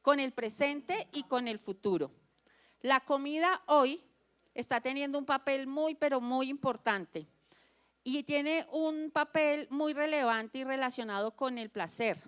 con el presente y con el futuro. La comida hoy está teniendo un papel muy, pero muy importante y tiene un papel muy relevante y relacionado con el placer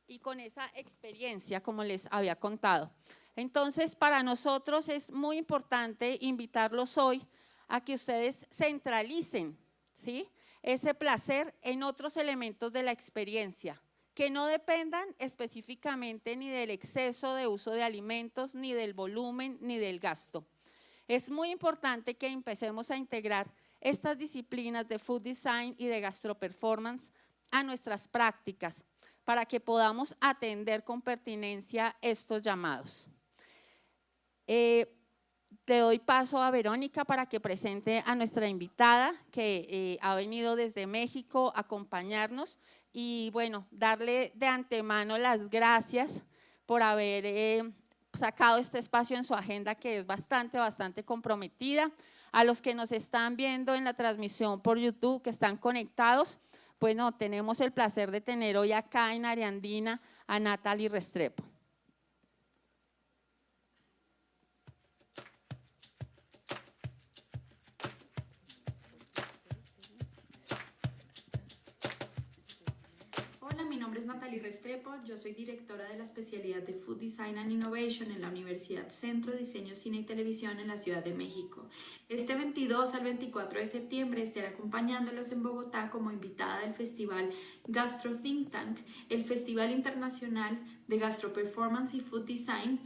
y con esa experiencia, como les había contado. Entonces, para nosotros es muy importante invitarlos hoy a que ustedes centralicen, ¿sí?, ese placer en otros elementos de la experiencia, que no dependan específicamente ni del exceso de uso de alimentos, ni del volumen, ni del gasto. Es muy importante que empecemos a integrar estas disciplinas de food design y de gastroperformance a nuestras prácticas para que podamos atender con pertinencia estos llamados. Le doy paso a Verónica para que presente a nuestra invitada que ha venido desde México a acompañarnos y bueno, darle de antemano las gracias por haber sacado este espacio en su agenda que es bastante comprometida. A los que nos están viendo en la transmisión por YouTube, que están conectados, bueno, tenemos el placer de tener hoy acá en Ariandina a Natalie Restrepo. Hola, mi nombre es Natalie Restrepo, yo soy directora de la especialidad de Food Design and Innovation en la Universidad Centro Diseño, Cine y Televisión en la Ciudad de México. Este 22 al 24 de septiembre estaré acompañándolos en Bogotá como invitada del Festival Gastro Think Tank, el Festival Internacional de Gastroperformance y Food Design,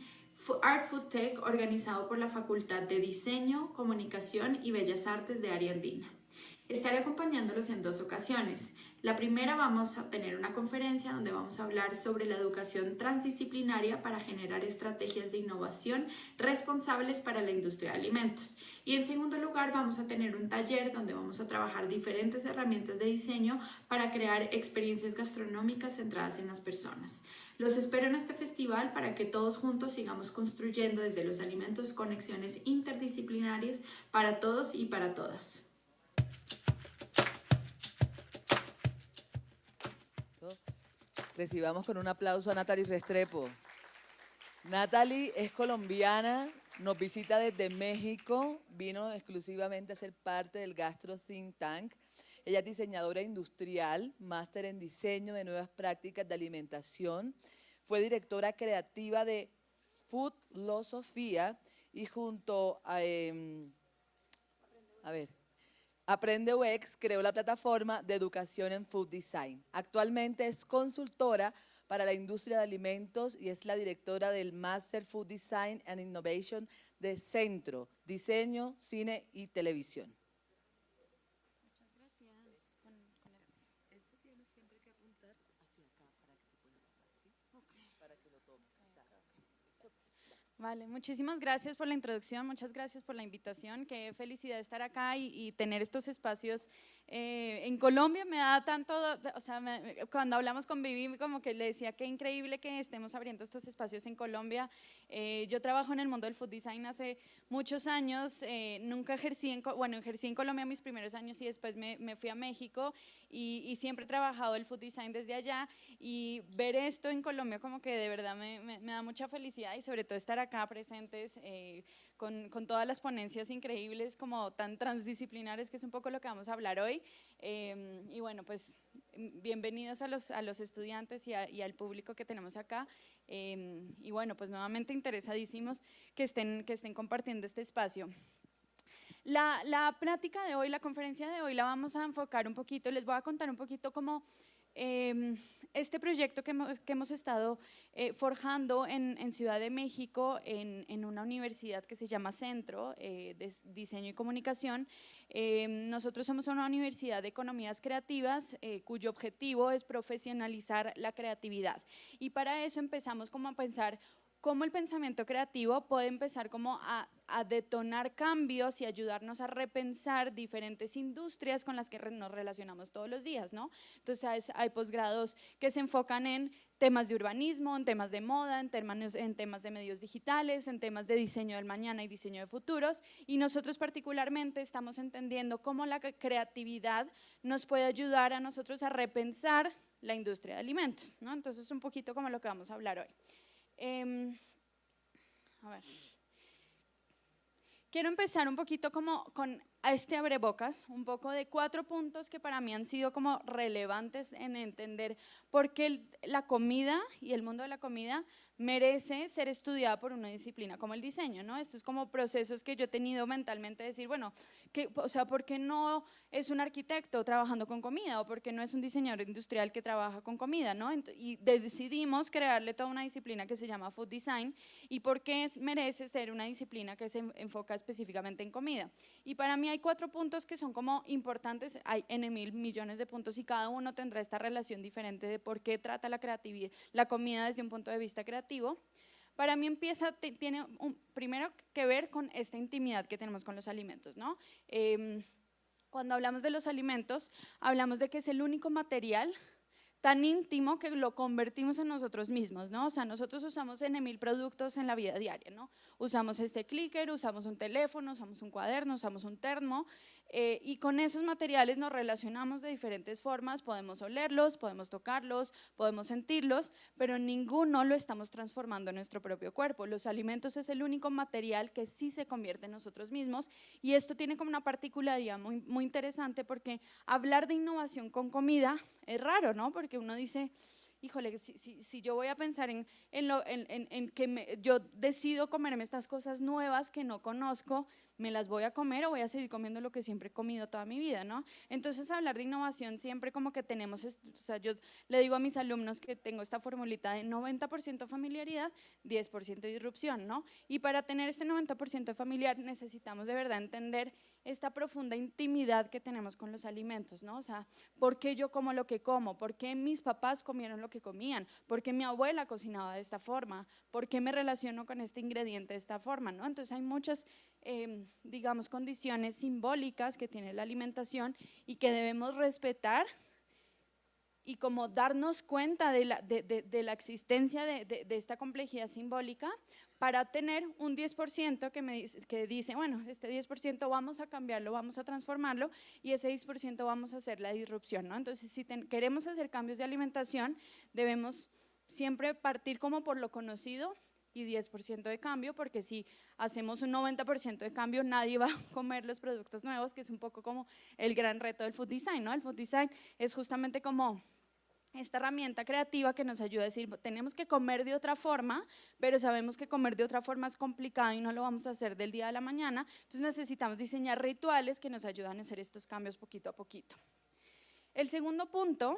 Art Food Tech, organizado por la Facultad de Diseño, Comunicación y Bellas Artes de Ariandina. Estaré acompañándolos en 2 ocasiones. La primera, vamos a tener una conferencia donde vamos a hablar sobre la educación transdisciplinaria para generar estrategias de innovación responsables para la industria de alimentos. Y en segundo lugar, vamos a tener un taller donde vamos a trabajar diferentes herramientas de diseño para crear experiencias gastronómicas centradas en las personas. Los espero en este festival para que todos juntos sigamos construyendo desde los alimentos conexiones interdisciplinarias para todos y para todas. Recibamos con un aplauso a Natalie Restrepo. Natalie es colombiana, nos visita desde México, vino exclusivamente a ser parte del Gastro Think Tank. Ella es diseñadora industrial, máster en diseño de nuevas prácticas de alimentación, fue directora creativa de Foodlosofía y junto a Aprende UX creó la plataforma de educación en Food Design. Actualmente es consultora para la industria de alimentos y es la directora del Master Food Design and Innovation de Centro, Diseño, Cine y Televisión. Muchas gracias. Esto tienes siempre que apuntar hacia acá para que te pueda pasar, ¿sí? Okay. Para que lo tomes. Vale, muchísimas gracias por la introducción, muchas gracias por la invitación, qué felicidad estar acá y tener estos espacios en Colombia. Me da tanto, o sea, cuando hablamos con Vivi como que le decía qué increíble que estemos abriendo estos espacios en Colombia. Yo trabajo en el mundo del food design hace muchos años, nunca ejercí en Colombia mis primeros años y después me fui a México y siempre he trabajado el food design desde allá, y ver esto en Colombia como que de verdad me da mucha felicidad, y sobre todo estar acá presentes con todas las ponencias increíbles como tan transdisciplinares, que es un poco lo que vamos a hablar hoy. Y bueno, pues bienvenidos a los estudiantes y al público que tenemos acá, y bueno, pues nuevamente interesadísimos que estén compartiendo este espacio. La plática de hoy, la conferencia de hoy la vamos a enfocar un poquito, les voy a contar un poquito cómo este proyecto que hemos estado forjando en Ciudad de México, en una universidad que se llama Centro de Diseño y Comunicación. Nosotros somos una universidad de economías creativas cuyo objetivo es profesionalizar la creatividad, y para eso empezamos como a pensar cómo el pensamiento creativo puede empezar como a detonar cambios y ayudarnos a repensar diferentes industrias con las que nos relacionamos todos los días, ¿no? Entonces hay posgrados que se enfocan en temas de urbanismo, en temas de moda, en temas de medios digitales, en temas de diseño del mañana y diseño de futuros, y nosotros particularmente estamos entendiendo cómo la creatividad nos puede ayudar a nosotros a repensar la industria de alimentos, ¿no? Entonces es un poquito como lo que vamos a hablar hoy. a ver. Quiero empezar un poquito como con este abrebocas, un poco de 4 puntos que para mí han sido como relevantes en entender por qué la comida y el mundo de la comida merece ser estudiada por una disciplina como el diseño, ¿no? Esto es como procesos que yo he tenido mentalmente, decir, bueno, o sea, ¿por qué no es un arquitecto trabajando con comida? ¿O por qué no es un diseñador industrial que trabaja con comida, ¿no? Y decidimos crearle toda una disciplina que se llama Food Design, y por qué merece ser una disciplina que se enfoca específicamente en comida. Y para mí hay 4 puntos que son como importantes, hay N mil millones de puntos y cada uno tendrá esta relación diferente de por qué trata la creatividad, la comida desde un punto de vista creativo. Para mí tiene primero que ver con esta intimidad que tenemos con los alimentos, ¿no? Cuando hablamos de los alimentos, hablamos de que es el único material tan íntimo que lo convertimos en nosotros mismos, ¿no? O sea, nosotros usamos N mil productos en la vida diaria, ¿no? Usamos este clicker, usamos un teléfono, usamos un cuaderno, usamos un termo, y con esos materiales nos relacionamos de diferentes formas, podemos olerlos, podemos tocarlos, podemos sentirlos, pero ninguno lo estamos transformando en nuestro propio cuerpo. Los alimentos es el único material que sí se convierte en nosotros mismos, y esto tiene como una particularidad muy, muy interesante, porque hablar de innovación con comida es raro, ¿no? Porque uno dice, híjole, si yo voy a pensar en que yo decido comerme estas cosas nuevas que no conozco, ¿me las voy a comer o voy a seguir comiendo lo que siempre he comido toda mi vida, ¿no? Entonces, hablar de innovación siempre como que tenemos, o sea, yo le digo a mis alumnos que tengo esta formulita de 90% familiaridad, 10% disrupción, ¿no? Y para tener este 90% familiar necesitamos de verdad entender esta profunda intimidad que tenemos con los alimentos, ¿no? O sea, ¿por qué yo como lo que como? ¿Por qué mis papás comieron lo que comían? ¿Por qué mi abuela cocinaba de esta forma? ¿Por qué me relaciono con este ingrediente de esta forma, ¿no? Entonces hay muchas, digamos, condiciones simbólicas que tiene la alimentación y que debemos respetar, y como darnos cuenta de la existencia de esta complejidad simbólica, para tener un 10% que dice, bueno, este 10% vamos a cambiarlo, vamos a transformarlo, y ese 10% vamos a hacer la disrupción, ¿no? Entonces, si queremos hacer cambios de alimentación, debemos siempre partir como por lo conocido y 10% de cambio, porque si hacemos un 90% de cambio, nadie va a comer los productos nuevos, que es un poco como el gran reto del food design, ¿no? El food design es justamente como esta herramienta creativa que nos ayuda a decir, tenemos que comer de otra forma, pero sabemos que comer de otra forma es complicado y no lo vamos a hacer del día a la mañana, entonces necesitamos diseñar rituales que nos ayudan a hacer estos cambios poquito a poquito. El segundo punto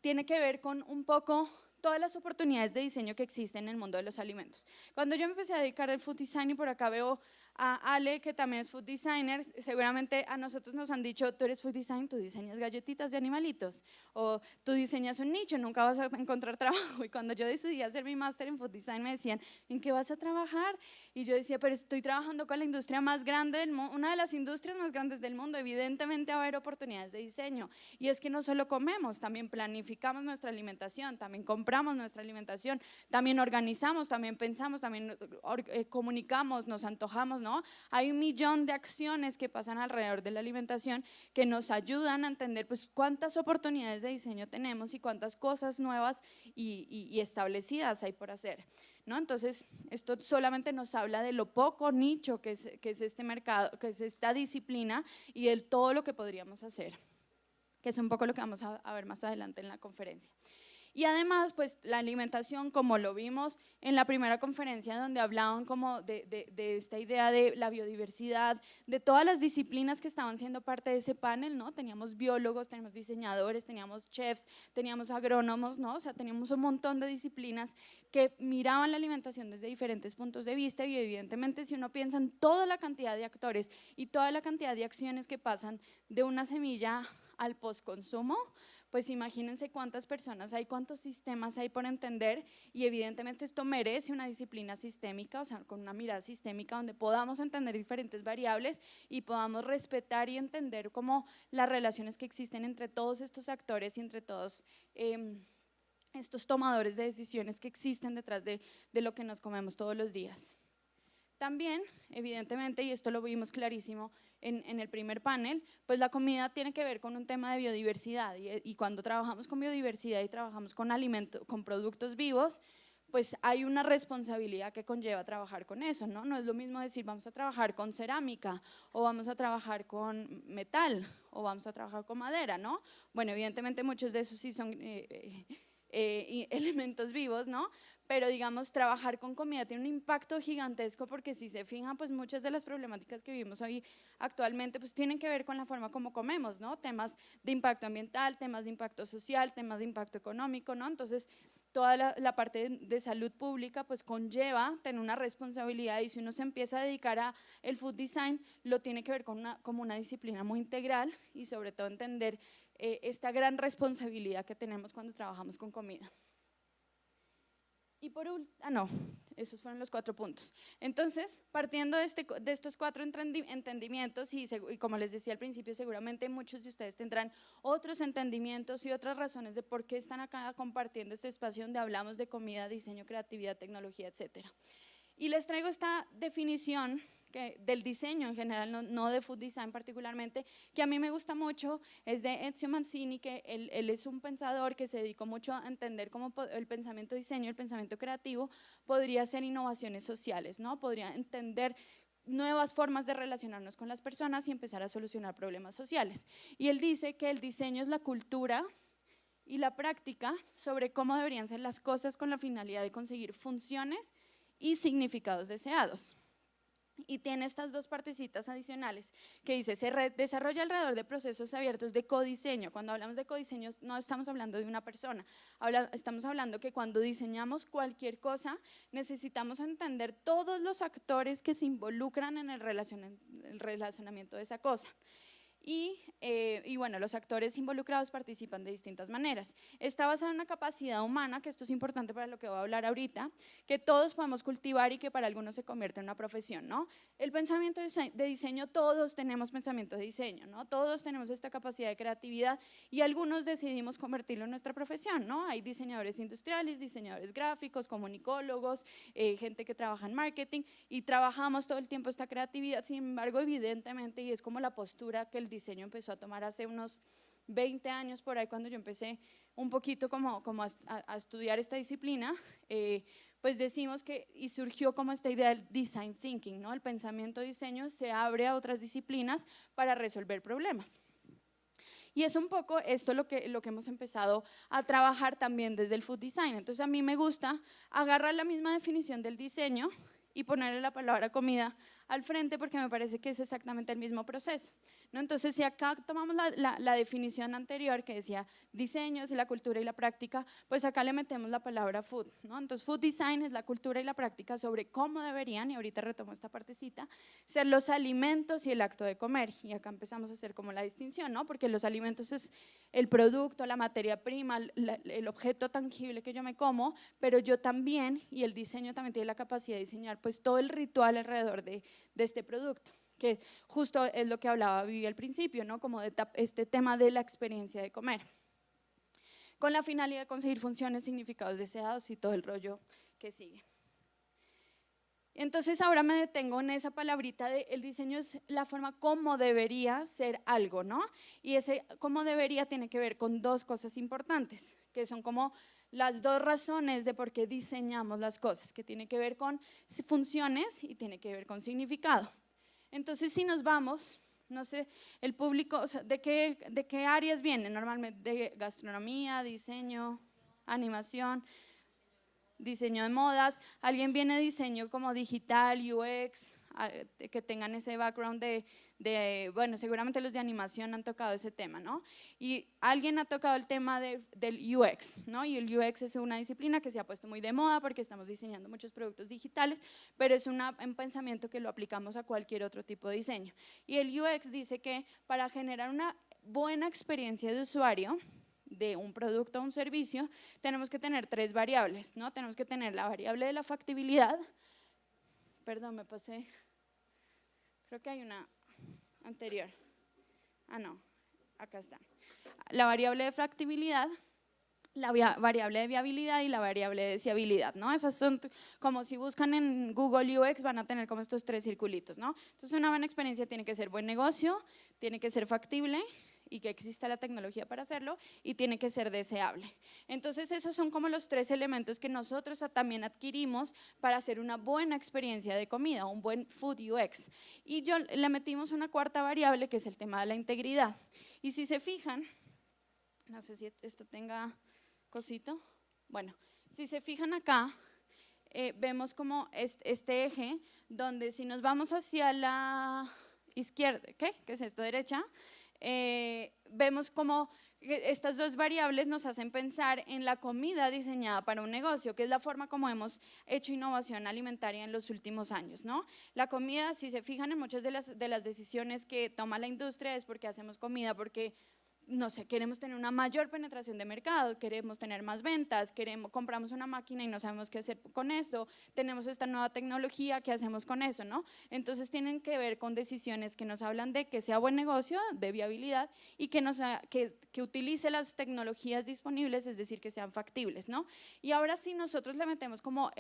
tiene que ver con un poco todas las oportunidades de diseño que existen en el mundo de los alimentos. Cuando yo me empecé a dedicar al food design, y por acá veo a Ale, que también es food designer, seguramente a nosotros nos han dicho, tú eres food design, tú diseñas galletitas de animalitos, o tú diseñas un nicho, nunca vas a encontrar trabajo. Y cuando yo decidí hacer mi máster en food design, me decían, ¿en qué vas a trabajar? Y yo decía, pero estoy trabajando con la industria más grande del mundo, una de las industrias más grandes del mundo, evidentemente va a haber oportunidades de diseño. Y es que no solo comemos, también planificamos nuestra alimentación, también compramos nuestra alimentación, también organizamos, también pensamos, también comunicamos, nos antojamos, ¿no? Hay 1.000.000 de acciones que pasan alrededor de la alimentación que nos ayudan a entender, pues, cuántas oportunidades de diseño tenemos y cuántas cosas nuevas y establecidas hay por hacer, ¿no? Entonces, esto solamente nos habla de lo poco nicho que es este mercado, que es esta disciplina, y de todo lo que podríamos hacer, que es un poco lo que vamos a ver más adelante en la conferencia. Y además, pues la alimentación, como lo vimos en la primera conferencia, donde hablaban como de esta idea de la biodiversidad, de todas las disciplinas que estaban siendo parte de ese panel, ¿no? Teníamos biólogos, teníamos diseñadores, teníamos chefs, teníamos agrónomos, ¿no? O sea, teníamos un montón de disciplinas que miraban la alimentación desde diferentes puntos de vista, y evidentemente si uno piensa en toda la cantidad de actores y toda la cantidad de acciones que pasan de una semilla al postconsumo, pues imagínense cuántas personas hay, cuántos sistemas hay por entender, y evidentemente esto merece una disciplina sistémica, o sea, con una mirada sistémica donde podamos entender diferentes variables y podamos respetar y entender cómo las relaciones que existen entre todos estos actores y entre todos estos tomadores de decisiones que existen detrás de lo que nos comemos todos los días. También, evidentemente, y esto lo vimos clarísimo en el primer panel, pues la comida tiene que ver con un tema de biodiversidad, y cuando trabajamos con biodiversidad y trabajamos con alimentos, con productos vivos, pues hay una responsabilidad que conlleva trabajar con eso, ¿no? No es lo mismo decir vamos a trabajar con cerámica o vamos a trabajar con metal o vamos a trabajar con madera, ¿no? Bueno, evidentemente muchos de esos sí son elementos vivos, ¿no? Pero digamos, trabajar con comida tiene un impacto gigantesco porque si se fijan, pues muchas de las problemáticas que vivimos hoy actualmente pues tienen que ver con la forma como comemos, ¿no? Temas de impacto ambiental, temas de impacto social, temas de impacto económico, ¿no? Entonces, toda la parte de salud pública pues conlleva tener una responsabilidad y si uno se empieza a dedicar a el food design, lo tiene que ver con como una disciplina muy integral y sobre todo entender esta gran responsabilidad que tenemos cuando trabajamos con comida. Y por último, esos fueron los 4 puntos. Entonces, partiendo de estos 4 entendimientos y como les decía al principio, seguramente muchos de ustedes tendrán otros entendimientos y otras razones de por qué están acá compartiendo este espacio donde hablamos de comida, diseño, creatividad, tecnología, etcétera. Y les traigo esta definición del diseño en general, no de food design particularmente, que a mí me gusta mucho, es de Ezio Mancini, que él es un pensador que se dedicó mucho a entender cómo el pensamiento diseño, el pensamiento creativo, podría ser innovaciones sociales, ¿no? Podría entender nuevas formas de relacionarnos con las personas y empezar a solucionar problemas sociales. Y él dice que el diseño es la cultura y la práctica sobre cómo deberían ser las cosas con la finalidad de conseguir funciones y significados deseados. Y tiene estas 2 partecitas adicionales que dice, se desarrolla alrededor de procesos abiertos de codiseño. Cuando hablamos de codiseño no estamos hablando de una persona, estamos hablando que cuando diseñamos cualquier cosa necesitamos entender todos los actores que se involucran en el relacionamiento de esa cosa. Y bueno, los actores involucrados participan de distintas maneras. Está basado en una capacidad humana, que esto es importante para lo que voy a hablar ahorita, que todos podemos cultivar y que para algunos se convierte en una profesión, ¿no? El pensamiento de diseño, todos tenemos pensamiento de diseño, ¿no? Todos tenemos esta capacidad de creatividad y algunos decidimos convertirlo en nuestra profesión, ¿no? Hay diseñadores industriales, diseñadores gráficos, comunicólogos, gente que trabaja en marketing y trabajamos todo el tiempo esta creatividad. Sin embargo, evidentemente, y es como la postura que el diseño empezó a tomar hace unos 20 años por ahí, cuando yo empecé un poquito como a estudiar esta disciplina, pues decimos que, y surgió como esta idea del design thinking, ¿no? El pensamiento de diseño se abre a otras disciplinas para resolver problemas. Y es un poco esto lo que hemos empezado a trabajar también desde el food design. Entonces a mí me gusta agarrar la misma definición del diseño y ponerle la palabra comida al frente porque me parece que es exactamente el mismo proceso, ¿no? Entonces, si acá tomamos la definición anterior que decía diseño es la cultura y la práctica, pues acá le metemos la palabra food, ¿no? Entonces, food design es la cultura y la práctica sobre cómo deberían, y ahorita retomo esta partecita, ser los alimentos y el acto de comer. Y acá empezamos a hacer como la distinción, ¿no? Porque los alimentos es el producto, la materia prima, el objeto tangible que yo me como, pero yo también, y el diseño también tiene la capacidad de diseñar pues todo el ritual alrededor de este producto, que justo es lo que hablaba Vivi al principio, ¿no? Como de este tema de la experiencia de comer, con la finalidad de conseguir funciones, significados deseados y todo el rollo que sigue. Entonces ahora me detengo en esa palabrita de el diseño es la forma como debería ser algo, ¿no? Y ese cómo debería tiene que ver con 2 cosas importantes, que son como las 2 razones de por qué diseñamos las cosas, que tiene que ver con funciones y tiene que ver con significado. Entonces, si nos vamos, no sé, el público, o sea, ¿de qué áreas viene normalmente? ¿De gastronomía, diseño, animación, diseño de modas? ¿Alguien viene de diseño como digital, UX, que tengan ese background bueno, seguramente los de animación han tocado ese tema, ¿no? Y alguien ha tocado el tema del UX, ¿no? Y el UX es una disciplina que se ha puesto muy de moda porque estamos diseñando muchos productos digitales, pero es un pensamiento que lo aplicamos a cualquier otro tipo de diseño. Y el UX dice que para generar una buena experiencia de usuario de un producto o un servicio, tenemos que tener 3 variables, ¿no? Tenemos que tener la variable de la factibilidad, perdón, me pasé, creo que hay una anterior, no, acá está, la variable de factibilidad, la variable de viabilidad y la variable de deseabilidad, ¿no? Esas son como si buscan en Google UX van a tener como estos 3 circulitos, ¿no? Entonces una buena experiencia tiene que ser buen negocio, tiene que ser factible y que exista la tecnología para hacerlo, y tiene que ser deseable. Entonces esos son como los 3 elementos que nosotros también adquirimos para hacer una buena experiencia de comida, un buen food UX. Y yo le metimos una 4ª variable, que es el tema de la integridad. Y si se fijan, no sé si esto tenga cosito, bueno, si se fijan acá, vemos como este eje, donde si nos vamos hacia la izquierda, ¿qué es esto? Derecha, vemos como estas 2 variables nos hacen pensar en la comida diseñada para un negocio, que es la forma como hemos hecho innovación alimentaria en los últimos años, ¿no? La comida, si se fijan en muchas de las decisiones que toma la industria, es porque hacemos comida, porque no sé, queremos tener una mayor penetración de mercado, queremos tener más ventas, compramos una máquina y no sabemos qué hacer con esto, tenemos esta nueva tecnología, ¿qué hacemos con eso, no? Entonces tienen que ver con decisiones que nos hablan de que sea buen negocio, de viabilidad, y que utilice las tecnologías disponibles, es decir, que sean factibles, ¿no? Y ahora sí nosotros le metemos como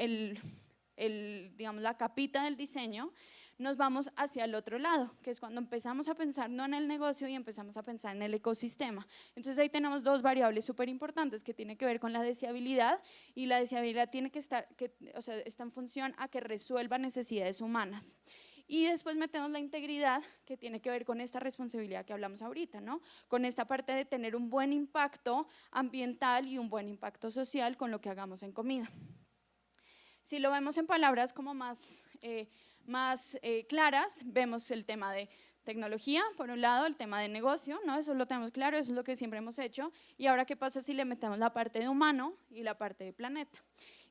digamos, la capita del diseño, nos vamos hacia el otro lado, que es cuando empezamos a pensar no en el negocio y empezamos a pensar en el ecosistema. Entonces ahí tenemos 2 variables súper importantes que tienen que ver con la deseabilidad, y la deseabilidad tiene que estar, o sea, está en función a que resuelva necesidades humanas. Y después metemos la integridad, que tiene que ver con esta responsabilidad que hablamos ahorita, ¿no? Con esta parte de tener un buen impacto ambiental y un buen impacto social con lo que hagamos en comida. Si lo vemos en palabras como más claras, vemos el tema de tecnología, por un lado, el tema de negocio, ¿no? Eso lo tenemos claro, eso es lo que siempre hemos hecho. Y ahora, ¿qué pasa si le metemos la parte de humano y la parte de planeta?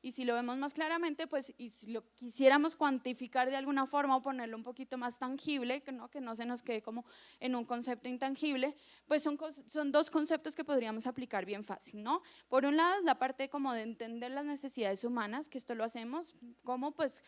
Y si lo vemos más claramente, pues, y si lo quisiéramos cuantificar de alguna forma o ponerlo un poquito más tangible, que no se nos quede como en un concepto intangible, pues son 2 conceptos que podríamos aplicar bien fácil, ¿no? Por un lado, la parte como de entender las necesidades humanas, que esto lo hacemos como pues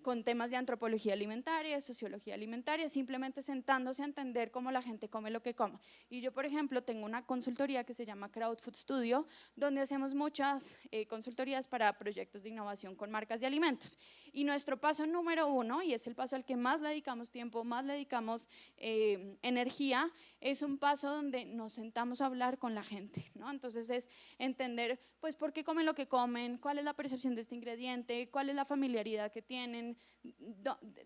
con temas de antropología alimentaria, de sociología alimentaria, simplemente sentándose a entender cómo la gente come lo que come. Y yo, por ejemplo, tengo una consultoría que se llama Crowd Food Studio, donde hacemos muchas consultorías para proyectos de innovación con marcas de alimentos. Y nuestro paso número 1, y es el paso al que más le dedicamos tiempo, más le dedicamos energía, es un paso donde nos sentamos a hablar con la gente, ¿no? Entonces es entender, pues, por qué comen lo que comen, cuál es la percepción de este ingrediente, cuál es la familiaridad que tienen,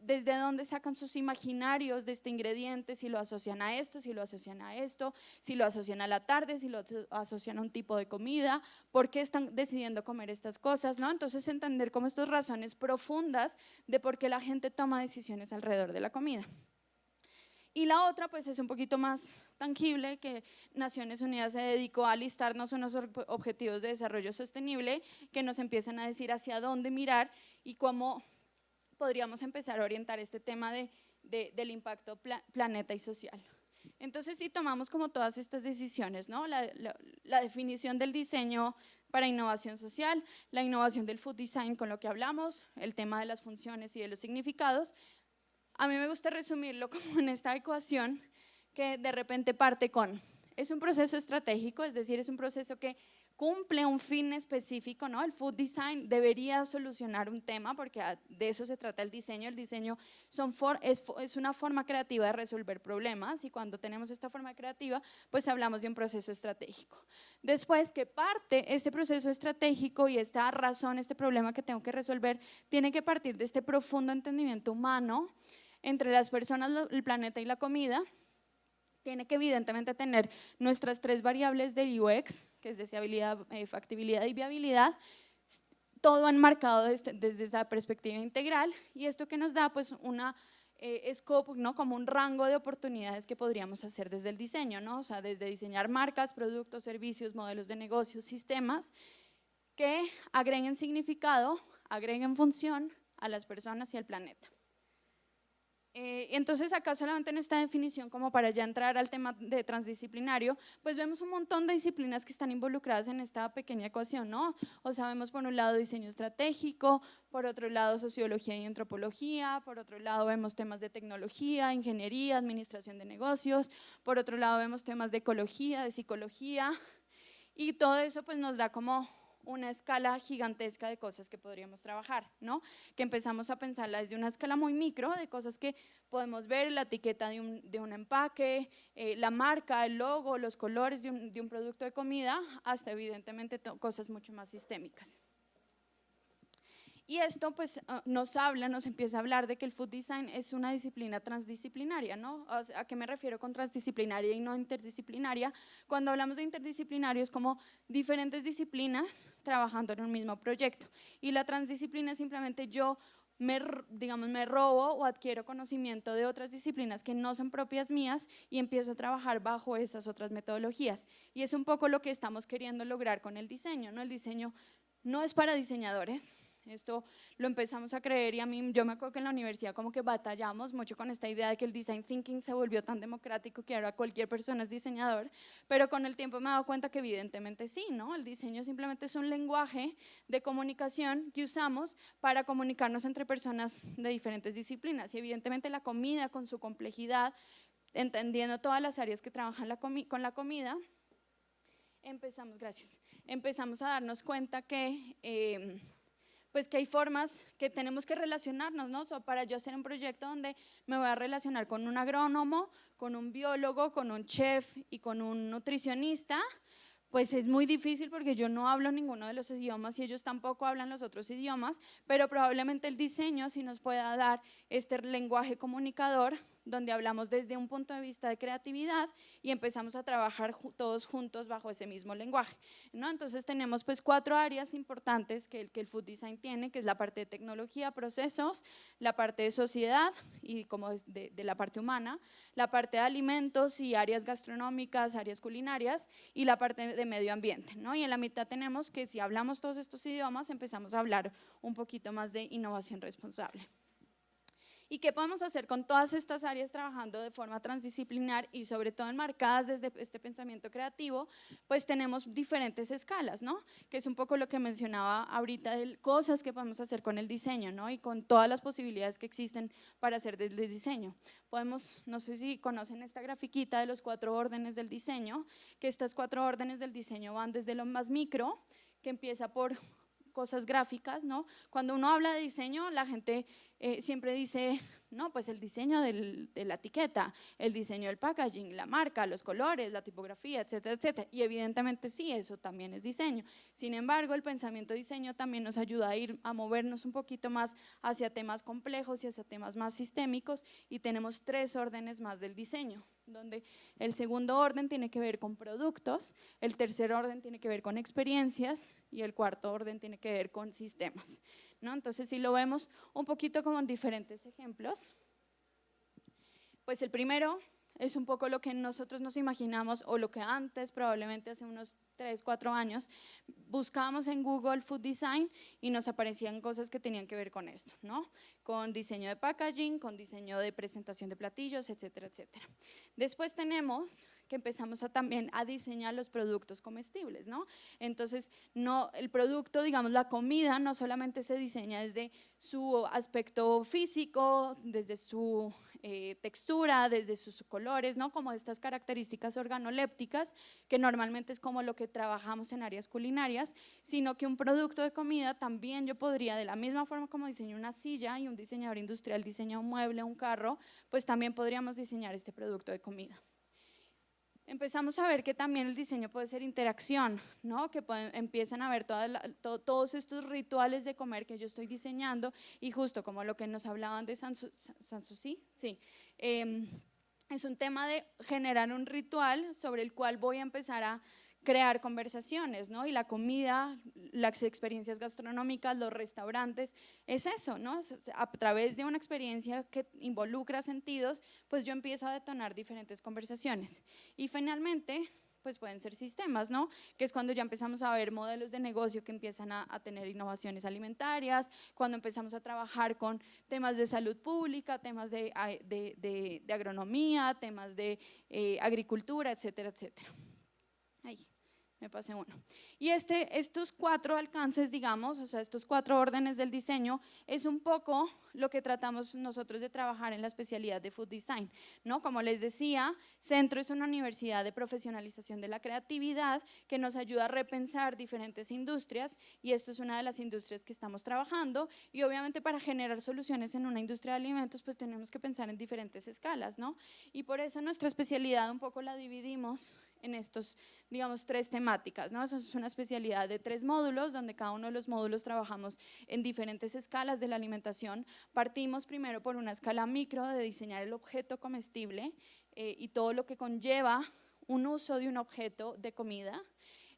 desde dónde sacan sus imaginarios de este ingrediente, si lo asocian a esto, si lo asocian a esto, si lo asocian a la tarde, si lo asocian a un tipo de comida, por qué están decidiendo comer estas cosas, ¿no? Entonces entender como estas razones profundas de por qué la gente toma decisiones alrededor de la comida. Y la otra pues es un poquito más tangible, que Naciones Unidas se dedicó a listarnos unos objetivos de desarrollo sostenible que nos empiezan a decir hacia dónde mirar y cómo podríamos empezar a orientar este tema del impacto planeta y social. Entonces, si tomamos como todas estas decisiones, ¿no? La definición del diseño para innovación social, la innovación del food design con lo que hablamos, el tema de las funciones y de los significados, a mí me gusta resumirlo como en esta ecuación que de repente parte con, es un proceso estratégico, es decir, es un proceso que cumple un fin específico, ¿no? El food design debería solucionar un tema, porque de eso se trata el diseño. El diseño es una forma creativa de resolver problemas, y cuando tenemos esta forma creativa, pues hablamos de un proceso estratégico. Después, que parte este proceso estratégico y esta razón, este problema que tengo que resolver, tiene que partir de este profundo entendimiento humano entre las personas, el planeta y la comida. Tiene que evidentemente tener nuestras 3 variables del UX, que es deseabilidad, factibilidad y viabilidad, todo enmarcado desde esa perspectiva integral, y esto que nos da pues una scope, ¿no? Como un rango de oportunidades que podríamos hacer desde el diseño, ¿no? O sea, desde diseñar marcas, productos, servicios, modelos de negocio, sistemas que agreguen significado, agreguen función a las personas y al planeta. Entonces acá solamente en esta definición, como para ya entrar al tema de transdisciplinario, pues vemos un montón de disciplinas que están involucradas en esta pequeña ecuación, ¿no? O sea, vemos por un lado diseño estratégico, por otro lado sociología y antropología, por otro lado vemos temas de tecnología, ingeniería, administración de negocios, por otro lado vemos temas de ecología, de psicología, y todo eso pues nos da como una escala gigantesca de cosas que podríamos trabajar, ¿no? Que empezamos a pensarla desde una escala muy micro, de cosas que podemos ver, la etiqueta de un empaque, la marca, el logo, los colores de un producto de comida, hasta evidentemente cosas mucho más sistémicas. Y esto pues nos empieza a hablar de que el food design es una disciplina transdisciplinaria, ¿no? ¿A qué me refiero con transdisciplinaria y no interdisciplinaria? Cuando hablamos de interdisciplinario es como diferentes disciplinas trabajando en un mismo proyecto. Y la transdisciplina es simplemente yo me robo o adquiero conocimiento de otras disciplinas que no son propias mías y empiezo a trabajar bajo esas otras metodologías. Y es un poco lo que estamos queriendo lograr con el diseño, ¿no? El diseño no es para diseñadores. Esto lo empezamos a creer y yo me acuerdo que en la universidad como que batallamos mucho con esta idea de que el design thinking se volvió tan democrático que ahora cualquier persona es diseñador, pero con el tiempo me he dado cuenta que evidentemente sí, ¿no? El diseño simplemente es un lenguaje de comunicación que usamos para comunicarnos entre personas de diferentes disciplinas y evidentemente la comida con su complejidad, entendiendo todas las áreas que trabajan con la comida, empezamos a darnos cuenta que pues que hay formas que tenemos que relacionarnos, ¿no? Para yo hacer un proyecto donde me voy a relacionar con un agrónomo, con un biólogo, con un chef y con un nutricionista, pues es muy difícil porque yo no hablo ninguno de los idiomas y ellos tampoco hablan los otros idiomas, pero probablemente el diseño sí nos pueda dar este lenguaje comunicador donde hablamos desde un punto de vista de creatividad y empezamos a trabajar todos juntos bajo ese mismo lenguaje, ¿no? Entonces tenemos pues 4 áreas importantes que el food design tiene, que es la parte de tecnología, procesos, la parte de sociedad y como de la parte humana, la parte de alimentos y áreas gastronómicas, áreas culinarias y la parte de medio ambiente, ¿no? Y en la mitad tenemos que si hablamos todos estos idiomas empezamos a hablar un poquito más de innovación responsable. ¿Y qué podemos hacer con todas estas áreas trabajando de forma transdisciplinar y sobre todo enmarcadas desde este pensamiento creativo? Pues tenemos diferentes escalas, ¿no? Que es un poco lo que mencionaba ahorita de cosas que podemos hacer con el diseño, ¿no? Y con todas las posibilidades que existen para hacer desde el diseño. Podemos, no sé si conocen esta grafiquita de los 4 órdenes del diseño, que estas 4 órdenes del diseño van desde lo más micro, que empieza por cosas gráficas, ¿no? Cuando uno habla de diseño, la gente siempre dice, no, pues el diseño de la etiqueta, el diseño del packaging, la marca, los colores, la tipografía, etcétera, etcétera. Y evidentemente sí, eso también es diseño. Sin embargo, el pensamiento de diseño también nos ayuda a movernos un poquito más hacia temas complejos y hacia temas más sistémicos y tenemos 3 órdenes más del diseño, donde el segundo orden tiene que ver con productos, el tercer orden tiene que ver con experiencias y el cuarto orden tiene que ver con sistemas, ¿no? Entonces, si lo vemos un poquito como en diferentes ejemplos, pues el primero es un poco lo que nosotros nos imaginamos o lo que antes, probablemente hace unos 3, 4 años, buscábamos en Google Food Design y nos aparecían cosas que tenían que ver con esto, ¿no? Con diseño de packaging, con diseño de presentación de platillos, etcétera, etcétera. Después tenemos que empezamos también a diseñar los productos comestibles, ¿no? Entonces, el producto, digamos, la comida no solamente se diseña desde su aspecto físico, desde su textura, desde sus colores, ¿no? Como estas características organolépticas, que normalmente es como lo que trabajamos en áreas culinarias, sino que un producto de comida también yo podría, de la misma forma como diseño una silla y un diseñador industrial diseña un mueble, un carro, pues también podríamos diseñar este producto de comida. Empezamos a ver que también el diseño puede ser interacción, ¿no? Que empiezan a ver todos estos rituales de comer que yo estoy diseñando y justo como lo que nos hablaban de Sanssouci, sí, es un tema de generar un ritual sobre el cual voy a empezar a crear conversaciones, ¿no? Y la comida, las experiencias gastronómicas, los restaurantes, es eso, ¿no? A través de una experiencia que involucra sentidos, pues yo empiezo a detonar diferentes conversaciones. Y finalmente, pues pueden ser sistemas, ¿no? Que es cuando ya empezamos a ver modelos de negocio que empiezan a tener innovaciones alimentarias, cuando empezamos a trabajar con temas de salud pública, temas de agronomía, temas de agricultura, etcétera, etcétera. Ahí. me pasé uno. Y estos 4 alcances, digamos, o sea, estos 4 órdenes del diseño, es un poco lo que tratamos nosotros de trabajar en la especialidad de Food Design, ¿no? Como les decía, Centro es una universidad de profesionalización de la creatividad que nos ayuda a repensar diferentes industrias, y esto es una de las industrias que estamos trabajando, y obviamente para generar soluciones en una industria de alimentos, pues tenemos que pensar en diferentes escalas, ¿no? Y por eso nuestra especialidad un poco la dividimos en estos, digamos, 3 temáticas, ¿no? Eso es una especialidad de 3 módulos, donde cada uno de los módulos trabajamos en diferentes escalas de la alimentación. Partimos primero por una escala micro de diseñar el objeto comestible y todo lo que conlleva un uso de un objeto de comida.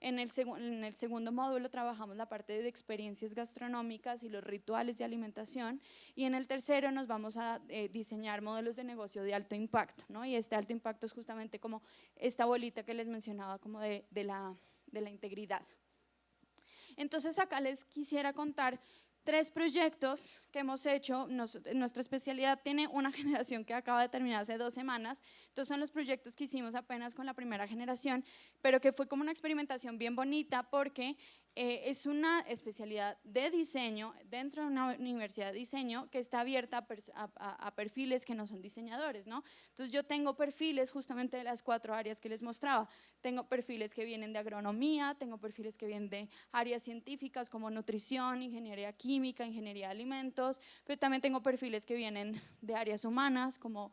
En el segundo módulo trabajamos la parte de experiencias gastronómicas y los rituales de alimentación, y en el tercero nos vamos a diseñar modelos de negocio de alto impacto, ¿no? Y este alto impacto es justamente como esta bolita que les mencionaba, como de la integridad. Entonces acá les quisiera contar 3 proyectos que hemos hecho. Nuestra especialidad tiene una generación que acaba de terminar hace 2 semanas, entonces son los proyectos que hicimos apenas con la primera generación, pero que fue como una experimentación bien bonita porque es una especialidad de diseño dentro de una universidad de diseño que está abierta a perfiles que no son diseñadores, ¿no? Entonces yo tengo perfiles justamente de las 4 áreas que les mostraba. Tengo perfiles que vienen de agronomía, tengo perfiles que vienen de áreas científicas como nutrición, ingeniería química, ingeniería de alimentos, pero también tengo perfiles que vienen de áreas humanas como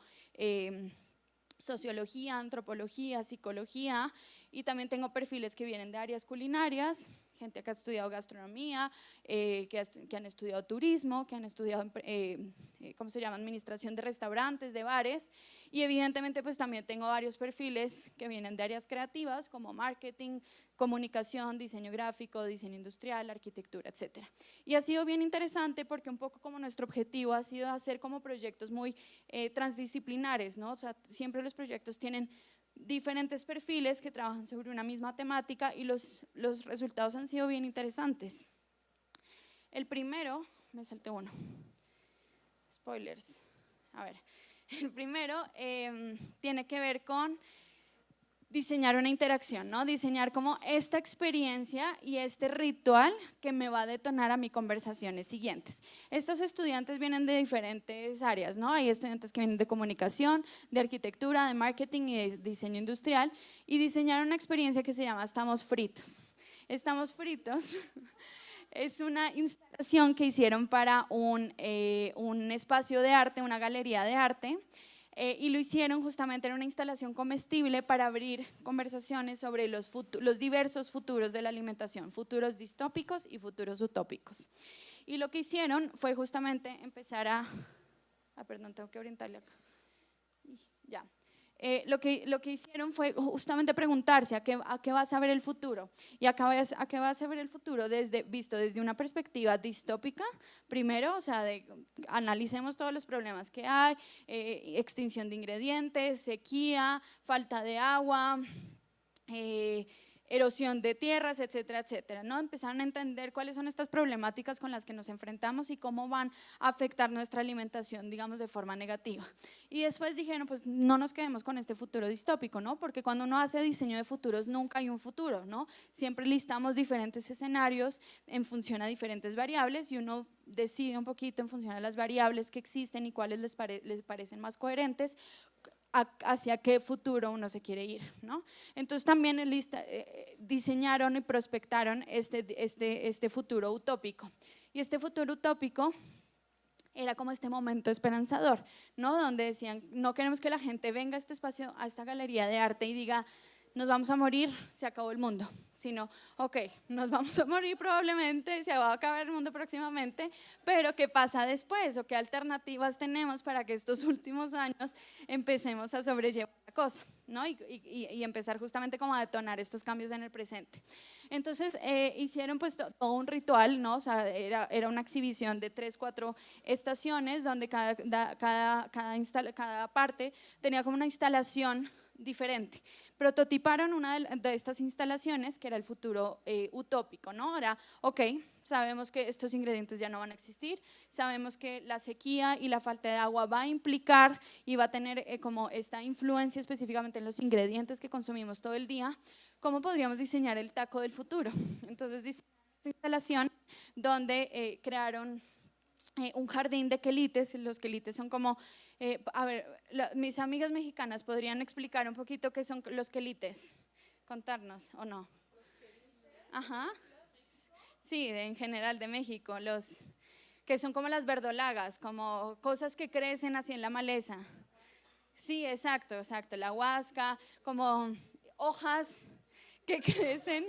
sociología, antropología, psicología, y también tengo perfiles que vienen de áreas culinarias, gente que ha estudiado gastronomía, que han estudiado turismo, que han estudiado, ¿cómo se llama?, administración de restaurantes, de bares, y evidentemente pues también tengo varios perfiles que vienen de áreas creativas como marketing, comunicación, diseño gráfico, diseño industrial, arquitectura, etcétera. Y ha sido bien interesante porque un poco como nuestro objetivo ha sido hacer como proyectos muy transdisciplinares, ¿no? O sea, siempre los proyectos tienen diferentes perfiles que trabajan sobre una misma temática y los resultados han sido bien interesantes. El primero, me salté uno, spoilers, a ver, el primero tiene que ver con diseñar una interacción, ¿no? Diseñar como esta experiencia y este ritual que me va a detonar a mis conversaciones siguientes. Estas estudiantes vienen de diferentes áreas, ¿no? Hay estudiantes que vienen de comunicación, de arquitectura, de marketing y de diseño industrial, y diseñaron una experiencia que se llama Estamos Fritos. Estamos Fritos es una instalación que hicieron para un espacio de arte, una galería de arte. Y lo hicieron justamente en una instalación comestible para abrir conversaciones sobre los diversos futuros de la alimentación, futuros distópicos y futuros utópicos. Y lo que hicieron fue justamente empezar perdón, tengo que orientarle acá. Ya. Lo que hicieron fue justamente preguntarse a qué va a saber el futuro, y a qué va a saber el futuro visto desde una perspectiva distópica, primero, o sea, analicemos todos los problemas que hay, extinción de ingredientes, sequía, falta de agua, erosión de tierras, etcétera, etcétera, ¿no? Empezaron a entender cuáles son estas problemáticas con las que nos enfrentamos y cómo van a afectar nuestra alimentación, digamos, de forma negativa. Y después dijeron, pues no nos quedemos con este futuro distópico, ¿no? Porque cuando uno hace diseño de futuros nunca hay un futuro, ¿no? Siempre listamos diferentes escenarios en función a diferentes variables y uno decide un poquito en función a las variables que existen y cuáles les parecen más coherentes, hacia qué futuro uno se quiere ir, ¿no? Entonces también diseñaron y prospectaron este futuro utópico, y este futuro utópico era como este momento esperanzador, ¿no? Donde decían, no queremos que la gente venga a este espacio, a esta galería de arte y diga, nos vamos a morir, se acabó el mundo, sino, ok, nos vamos a morir probablemente, se va a acabar el mundo próximamente, pero ¿qué pasa después? ¿O qué alternativas tenemos para que estos últimos años empecemos a sobrellevar la cosa, ¿no? Y empezar justamente como a detonar estos cambios en el presente. Entonces hicieron pues todo un ritual, ¿no? O sea, era una exhibición de 3, 4 estaciones donde cada parte tenía como una instalación diferente. Prototiparon una de estas instalaciones que era el futuro utópico, ¿no? Era, ok, sabemos que estos ingredientes ya no van a existir, sabemos que la sequía y la falta de agua va a implicar y va a tener como esta influencia específicamente en los ingredientes que consumimos todo el día. ¿cómo podríamos diseñar el taco del futuro? Entonces diseñaron esta instalación donde crearon un jardín de quelites. Los quelites son como, a ver, mis amigas mexicanas podrían explicar un poquito qué son los quelites, contarnos o no. Ajá. Sí, en general de México, los que son como las verdolagas, como cosas que crecen así en la maleza. Sí, exacto, exacto, la huasca, como hojas que crecen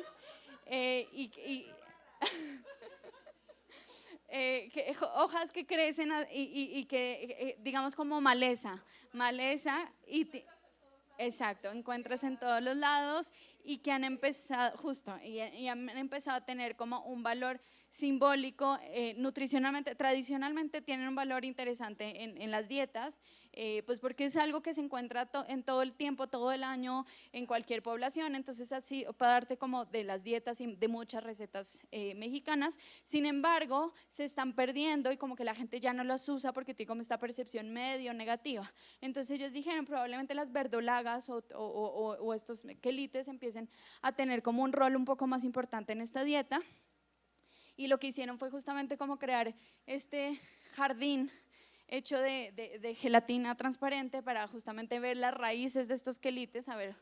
hojas que crecen y que, digamos, como maleza, exacto, encuentras en todos los lados y que han empezado, justo, y han empezado a tener como un valor simbólico, nutricionalmente, tradicionalmente tienen un valor interesante en las dietas, pues porque es algo que se encuentra en todo el tiempo, todo el año, en cualquier población. Entonces así, para darte como de las dietas y de muchas recetas mexicanas. Sin embargo, se están perdiendo y como que la gente ya no las usa porque tiene como esta percepción medio negativa. Entonces ellos dijeron, probablemente las verdolagas o estos quelites empiecen a tener como un rol un poco más importante en esta dieta. Y lo que hicieron fue justamente como crear este jardín hecho de gelatina transparente para justamente ver las raíces de estos quelites. A ver,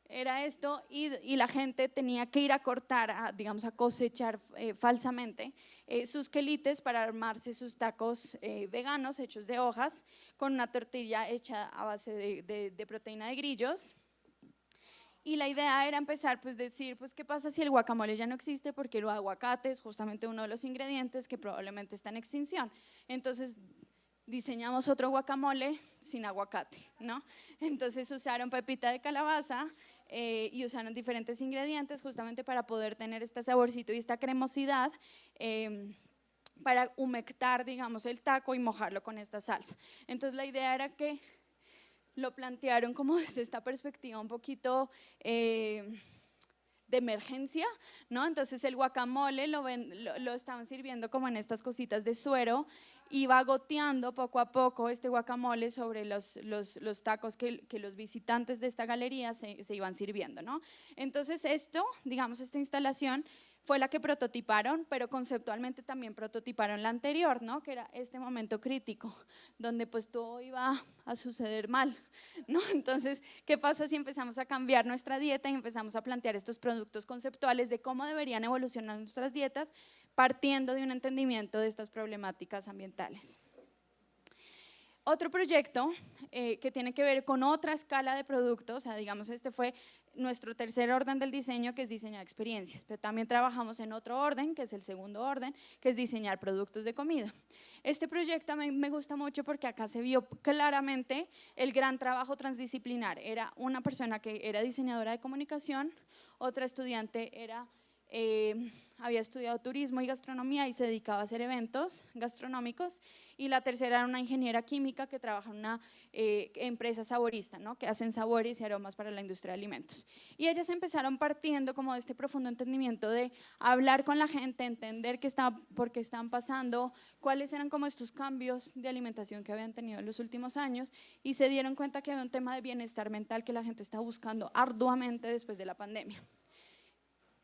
era esto, y la gente tenía que ir a cortar, digamos, a cosechar falsamente sus quelites para armarse sus tacos veganos hechos de hojas con una tortilla hecha a base de proteína de grillos. Y la idea era empezar, pues decir, pues qué pasa si el guacamole ya no existe, porque el aguacate es justamente uno de los ingredientes que probablemente está en extinción. Entonces diseñamos otro guacamole sin aguacate, ¿no? Entonces usaron pepita de calabaza y usaron diferentes ingredientes justamente para poder tener este saborcito y esta cremosidad, para humectar, digamos, el taco y mojarlo con esta salsa. Entonces la idea era que lo plantearon como desde esta perspectiva un poquito de emergencia, ¿no? Entonces el guacamole lo estaban sirviendo como en estas cositas de suero, iba goteando poco a poco este guacamole sobre los tacos que los visitantes de esta galería se iban sirviendo, ¿no? Entonces esto, digamos, esta instalación fue la que prototiparon, pero conceptualmente también prototiparon la anterior, ¿no? Que era este momento crítico, donde pues todo iba a suceder mal, ¿no? Entonces, ¿qué pasa si empezamos a cambiar nuestra dieta y empezamos a plantear estos productos conceptuales de cómo deberían evolucionar nuestras dietas, partiendo de un entendimiento de estas problemáticas ambientales? Otro proyecto que tiene que ver con otra escala de productos, o sea, digamos, este fue nuestro tercer orden del diseño, que es diseñar experiencias, pero también trabajamos en otro orden, que es el segundo orden, que es diseñar productos de comida. Este proyecto a mí me gusta mucho porque acá se vio claramente el gran trabajo transdisciplinar. Era una persona que era diseñadora de comunicación, otra estudiante había estudiado turismo y gastronomía y se dedicaba a hacer eventos gastronómicos, y la tercera era una ingeniera química que trabaja en una empresa saborista, ¿no? Que hacen sabores y aromas para la industria de alimentos. Y ellas empezaron partiendo como de este profundo entendimiento de hablar con la gente, entender por qué estaban pasando, cuáles eran como estos cambios de alimentación que habían tenido en los últimos años, y se dieron cuenta que había un tema de bienestar mental que la gente estaba buscando arduamente después de la pandemia.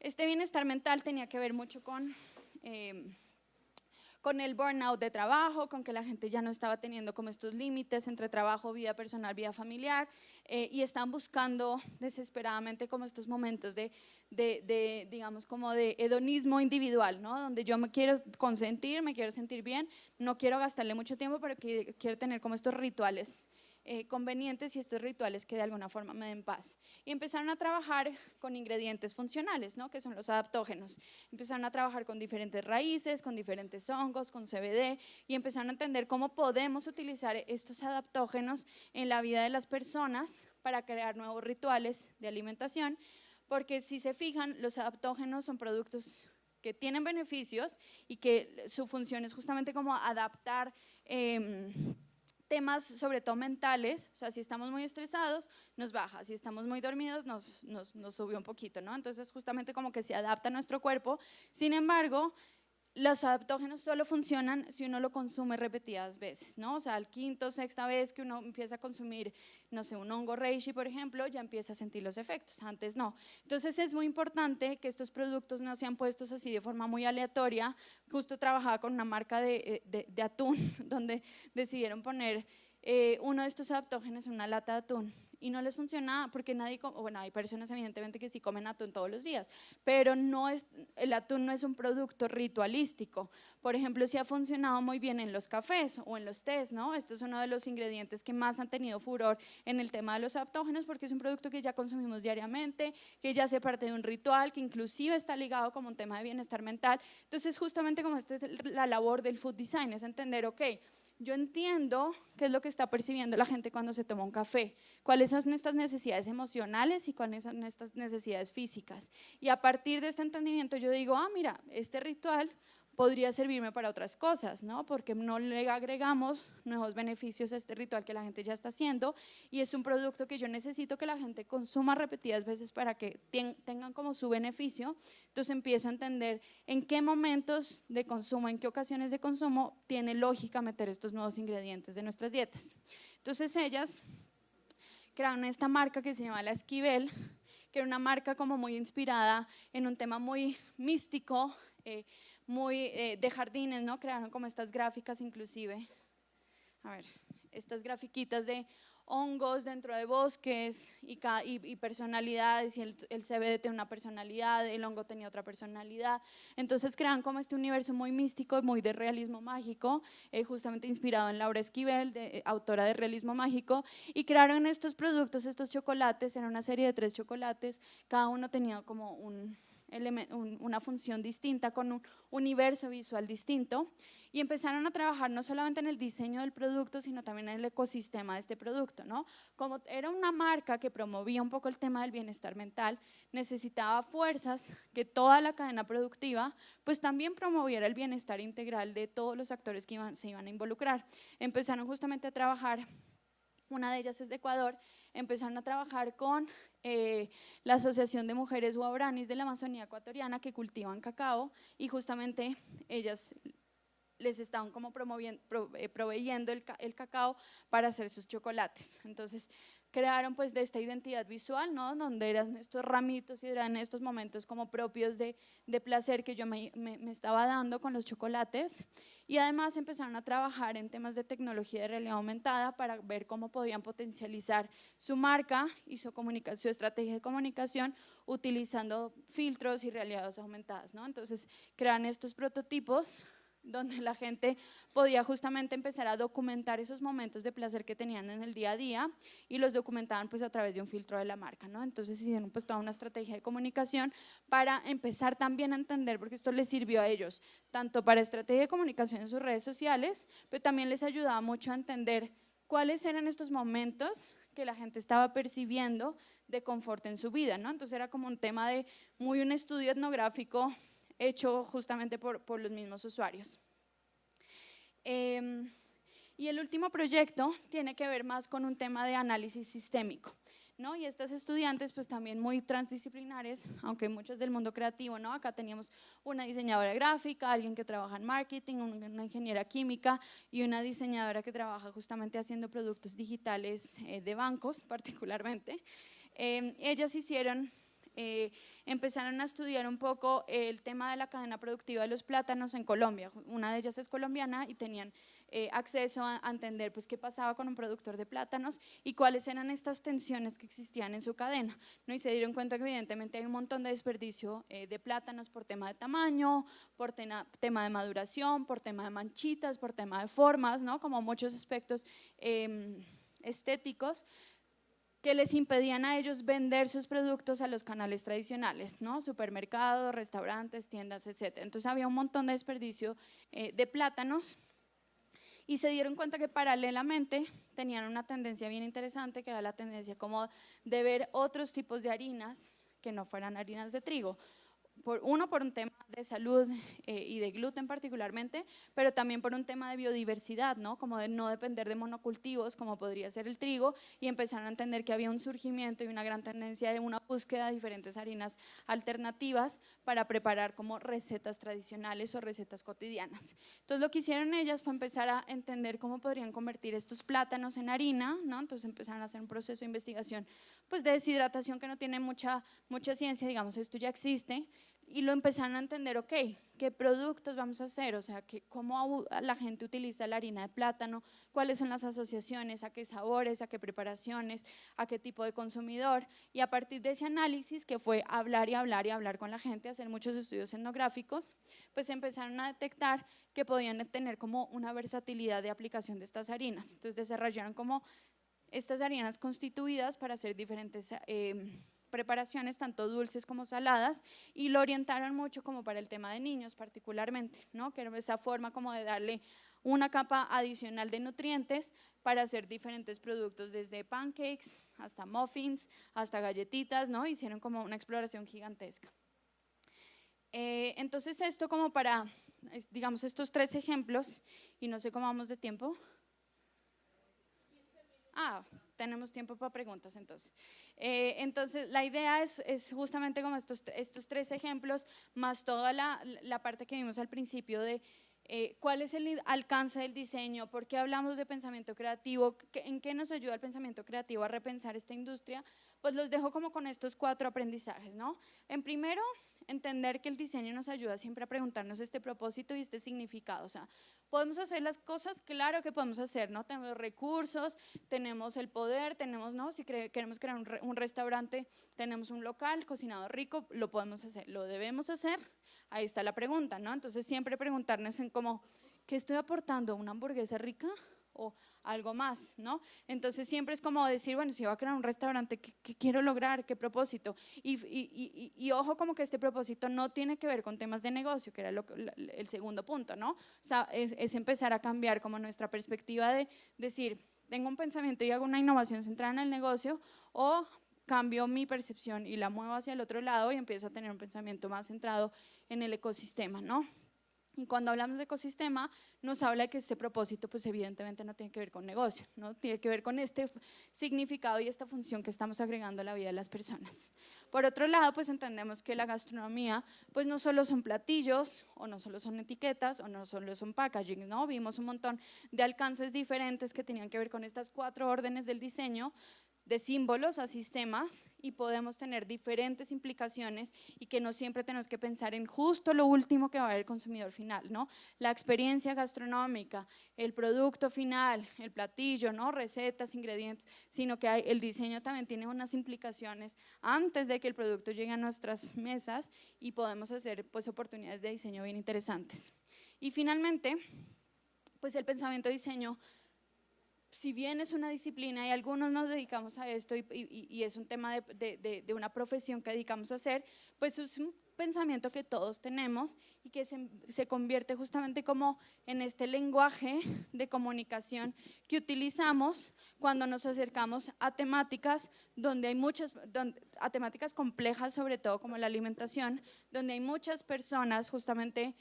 Este bienestar mental tenía que ver mucho con el burnout de trabajo, con que la gente ya no estaba teniendo como estos límites entre trabajo, vida personal, vida familiar, y están buscando desesperadamente como estos momentos digamos, como de hedonismo individual, ¿no? Donde yo me quiero consentir, me quiero sentir bien, no quiero gastarle mucho tiempo, pero quiero tener como estos rituales convenientes y estos rituales que de alguna forma me den paz. Y empezaron a trabajar con ingredientes funcionales, ¿no? Que son los adaptógenos. Empezaron a trabajar con diferentes raíces, con diferentes hongos, con CBD, y empezaron a entender cómo podemos utilizar estos adaptógenos en la vida de las personas para crear nuevos rituales de alimentación, porque si se fijan, los adaptógenos son productos que tienen beneficios y que su función es justamente como adaptar temas sobre todo mentales. O sea, si estamos muy estresados, nos baja; si estamos muy dormidos, nos sube un poquito, ¿no? Entonces justamente como que se adapta a nuestro cuerpo. Sin embargo, los adaptógenos solo funcionan si uno lo consume repetidas veces, ¿no? O sea, al quinto, sexta vez que uno empieza a consumir, no sé, un hongo reishi, por ejemplo, ya empieza a sentir los efectos, antes no. Entonces es muy importante que estos productos no sean puestos así de forma muy aleatoria. Justo trabajaba con una marca de atún, donde decidieron poner uno de estos adaptógenos en una lata de atún, y no les funciona porque nadie, bueno, hay personas evidentemente que sí comen atún todos los días, pero el atún no es un producto ritualístico. Por ejemplo, sí ha funcionado muy bien en los cafés o en los tés, ¿no? Esto es uno de los ingredientes que más han tenido furor en el tema de los adaptógenos, porque es un producto que ya consumimos diariamente, que ya hace parte de un ritual, que inclusive está ligado como un tema de bienestar mental. Entonces, justamente como esta es la labor del food design, es entender, ok, yo entiendo qué es lo que está percibiendo la gente cuando se toma un café, cuáles son estas necesidades emocionales y cuáles son estas necesidades físicas. Y a partir de este entendimiento yo digo, ah, mira, este ritual podría servirme para otras cosas, ¿no? Porque no le agregamos nuevos beneficios a este ritual que la gente ya está haciendo, y es un producto que yo necesito que la gente consuma repetidas veces para que tengan como su beneficio. Entonces empiezo a entender en qué momentos de consumo, en qué ocasiones de consumo tiene lógica meter estos nuevos ingredientes de nuestras dietas. Entonces ellas crearon esta marca que se llama La Esquivel, que era una marca como muy inspirada en un tema muy místico, muy de jardines, ¿no? Crearon como estas gráficas inclusive, a ver, estas grafiquitas de hongos dentro de bosques y personalidades, y el CBD tiene una personalidad, el hongo tenía otra personalidad. Entonces crean como este universo muy místico, muy de realismo mágico, justamente inspirado en Laura Esquivel, autora de Realismo Mágico, y crearon estos productos, estos chocolates, era una serie de 3 chocolates, cada uno tenía como una función distinta, con un universo visual distinto, y empezaron a trabajar no solamente en el diseño del producto, sino también en el ecosistema de este producto, ¿no? Como era una marca que promovía un poco el tema del bienestar mental, necesitaba fuerzas que toda la cadena productiva pues también promoviera el bienestar integral de todos los actores que se iban a involucrar. Empezaron justamente a trabajar, una de ellas es de Ecuador, empezaron a trabajar con la Asociación de Mujeres Guaraníes de la Amazonía Ecuatoriana, que cultivan cacao, y justamente ellas les estaban como proveyendo el cacao para hacer sus chocolates. Entonces crearon pues de esta identidad visual, ¿no? Donde eran estos ramitos y eran estos momentos como propios de placer que yo me estaba dando con los chocolates, y además empezaron a trabajar en temas de tecnología de realidad aumentada para ver cómo podían potencializar su marca y su estrategia de comunicación utilizando filtros y realidades aumentadas, ¿no? Entonces crean estos prototipos donde la gente podía justamente empezar a documentar esos momentos de placer que tenían en el día a día, y los documentaban pues a través de un filtro de la marca, ¿no? Entonces hicieron pues toda una estrategia de comunicación para empezar también a entender, porque esto les sirvió a ellos tanto para estrategia de comunicación en sus redes sociales, pero también les ayudaba mucho a entender cuáles eran estos momentos que la gente estaba percibiendo de confort en su vida, ¿no? Entonces era como un tema de un estudio etnográfico hecho justamente por los mismos usuarios. Y el último proyecto tiene que ver más con un tema de análisis sistémico, ¿no? Y estas estudiantes pues también muy transdisciplinares, aunque muchos del mundo creativo, ¿no? Acá teníamos una diseñadora gráfica, alguien que trabaja en marketing, una ingeniera química y una diseñadora que trabaja justamente haciendo productos digitales de bancos particularmente. Ellas empezaron a estudiar un poco el tema de la cadena productiva de los plátanos en Colombia. Una de ellas es colombiana y tenían acceso a entender pues qué pasaba con un productor de plátanos y cuáles eran estas tensiones que existían en su cadena, ¿no? Y se dieron cuenta que evidentemente hay un montón de desperdicio de plátanos por tema de tamaño, por tema de maduración, por tema de manchitas, por tema de formas, ¿no? Como muchos aspectos estéticos que les impedían a ellos vender sus productos a los canales tradicionales, ¿no? Supermercados, restaurantes, tiendas, etc. Entonces había un montón de desperdicio de plátanos, y se dieron cuenta que paralelamente tenían una tendencia bien interesante, que era la tendencia como de ver otros tipos de harinas que no fueran harinas de trigo. Por un tema de salud y de gluten particularmente, pero también por un tema de biodiversidad, ¿no? Como de no depender de monocultivos, como podría ser el trigo, y empezaron a entender que había un surgimiento y una gran tendencia de una búsqueda de diferentes harinas alternativas para preparar como recetas tradicionales o recetas cotidianas. Entonces lo que hicieron ellas fue empezar a entender cómo podrían convertir estos plátanos en harina, ¿no? Entonces empezaron a hacer un proceso de investigación pues de deshidratación que no tiene mucha ciencia, digamos, esto ya existe, y lo empezaron a entender, ok, ¿qué productos vamos a hacer? O sea, cómo la gente utiliza la harina de plátano, cuáles son las asociaciones, a qué sabores, a qué preparaciones, a qué tipo de consumidor, y a partir de ese análisis, que fue hablar y hablar y hablar con la gente, hacer muchos estudios etnográficos, pues empezaron a detectar que podían tener como una versatilidad de aplicación de estas harinas. Entonces desarrollaron como estas harinas constituidas para hacer diferentes preparaciones, tanto dulces como saladas, y lo orientaron mucho como para el tema de niños particularmente, ¿no? Que era esa forma como de darle una capa adicional de nutrientes para hacer diferentes productos, desde pancakes hasta muffins, hasta galletitas, ¿no? Hicieron como una exploración gigantesca. Entonces esto como para, digamos, estos 3 ejemplos, y no sé cómo vamos de tiempo. Tenemos tiempo para preguntas entonces. Entonces la idea es justamente como estos 3 ejemplos, más toda la parte que vimos al principio de cuál es el alcance del diseño, por qué hablamos de pensamiento creativo, en qué nos ayuda el pensamiento creativo a repensar esta industria. Pues los dejo como con estos 4 aprendizajes, ¿no? En primero, entender que el diseño nos ayuda siempre a preguntarnos este propósito y este significado. O sea, podemos hacer las cosas, claro que podemos hacer, ¿no? Tenemos recursos, tenemos el poder, tenemos, ¿no? Si queremos crear un restaurante, tenemos un local, cocinado rico, lo podemos hacer, lo debemos hacer. Ahí está la pregunta, ¿no? Entonces siempre preguntarnos en cómo, ¿qué estoy aportando? ¿Una hamburguesa rica o algo más, ¿no? Entonces siempre es como decir, bueno, si voy a crear un restaurante, ¿qué quiero lograr? ¿Qué propósito? Y ojo, como que este propósito no tiene que ver con temas de negocio, que era el segundo punto, ¿no? O sea, es empezar a cambiar como nuestra perspectiva de decir, tengo un pensamiento y hago una innovación centrada en el negocio, o cambio mi percepción y la muevo hacia el otro lado y empiezo a tener un pensamiento más centrado en el ecosistema, ¿no? Y cuando hablamos de ecosistema, nos habla de que este propósito, pues evidentemente no tiene que ver con negocio, ¿no? Tiene que ver con este significado y esta función que estamos agregando a la vida de las personas. Por otro lado, pues entendemos que la gastronomía, pues no solo son platillos, o no solo son etiquetas, o no solo son packaging, ¿no? Vimos un montón de alcances diferentes que tenían que ver con estas 4 órdenes del diseño, de símbolos a sistemas, y podemos tener diferentes implicaciones y que no siempre tenemos que pensar en justo lo último que va a ver el consumidor final, ¿no? La experiencia gastronómica, el producto final, el platillo, ¿no? Recetas, ingredientes, sino que el diseño también tiene unas implicaciones antes de que el producto llegue a nuestras mesas, y podemos hacer pues oportunidades de diseño bien interesantes. Y finalmente, pues el pensamiento de diseño, si bien es una disciplina y algunos nos dedicamos a esto y es un tema de una profesión que dedicamos a hacer, pues es un pensamiento que todos tenemos y que se convierte justamente como en este lenguaje de comunicación que utilizamos cuando nos acercamos a temáticas donde hay a temáticas complejas, sobre todo como la alimentación, donde hay muchas personas justamente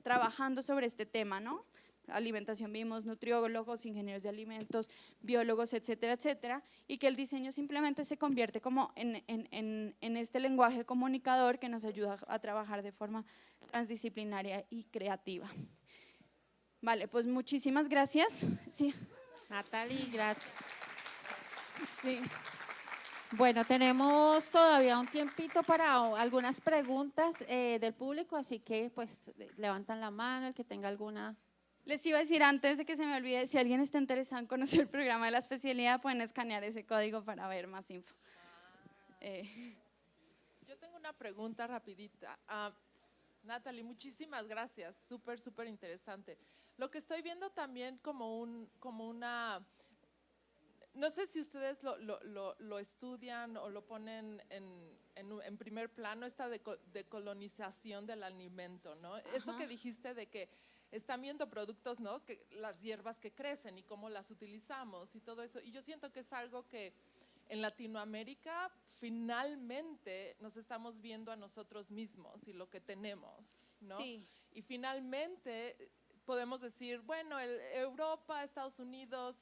trabajando sobre este tema, ¿no? Alimentación vimos nutriólogos, ingenieros de alimentos, biólogos, etcétera, etcétera, y que el diseño simplemente se convierte como en este lenguaje comunicador que nos ayuda a trabajar de forma transdisciplinaria y creativa. Vale, pues muchísimas gracias. Sí. Natalie, gracias. Sí. Bueno, tenemos todavía un tiempito para algunas preguntas del público, así que pues levantan la mano el que tenga alguna. Les iba a decir antes de que se me olvide, si alguien está interesado en conocer el programa de la especialidad, pueden escanear ese código para ver más info. Yo tengo una pregunta rapidita. Natalie, muchísimas gracias, súper interesante. Lo que estoy viendo también como una, no sé si ustedes lo estudian o lo ponen en primer plano, esta decolonización del alimento, ¿no? Ajá. Eso que dijiste de que están viendo productos, ¿no? Que las hierbas que crecen y cómo las utilizamos y todo eso. Y yo siento que es algo que en Latinoamérica finalmente nos estamos viendo a nosotros mismos y lo que tenemos, ¿no? Sí. Y finalmente podemos decir, bueno, Europa, Estados Unidos,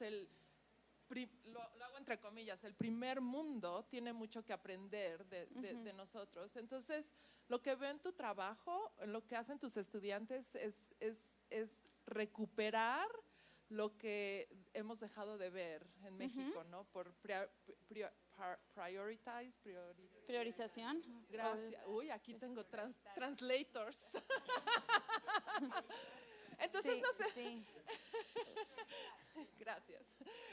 lo hago entre comillas, el primer mundo tiene mucho que aprender de nosotros. Entonces, lo que veo en tu trabajo, en lo que hacen tus estudiantes es recuperar lo que hemos dejado de ver en México, ¿no? Por Priorización. Gracias. Uy, aquí tengo translators. Entonces, Sí, no sé. sí. Gracias.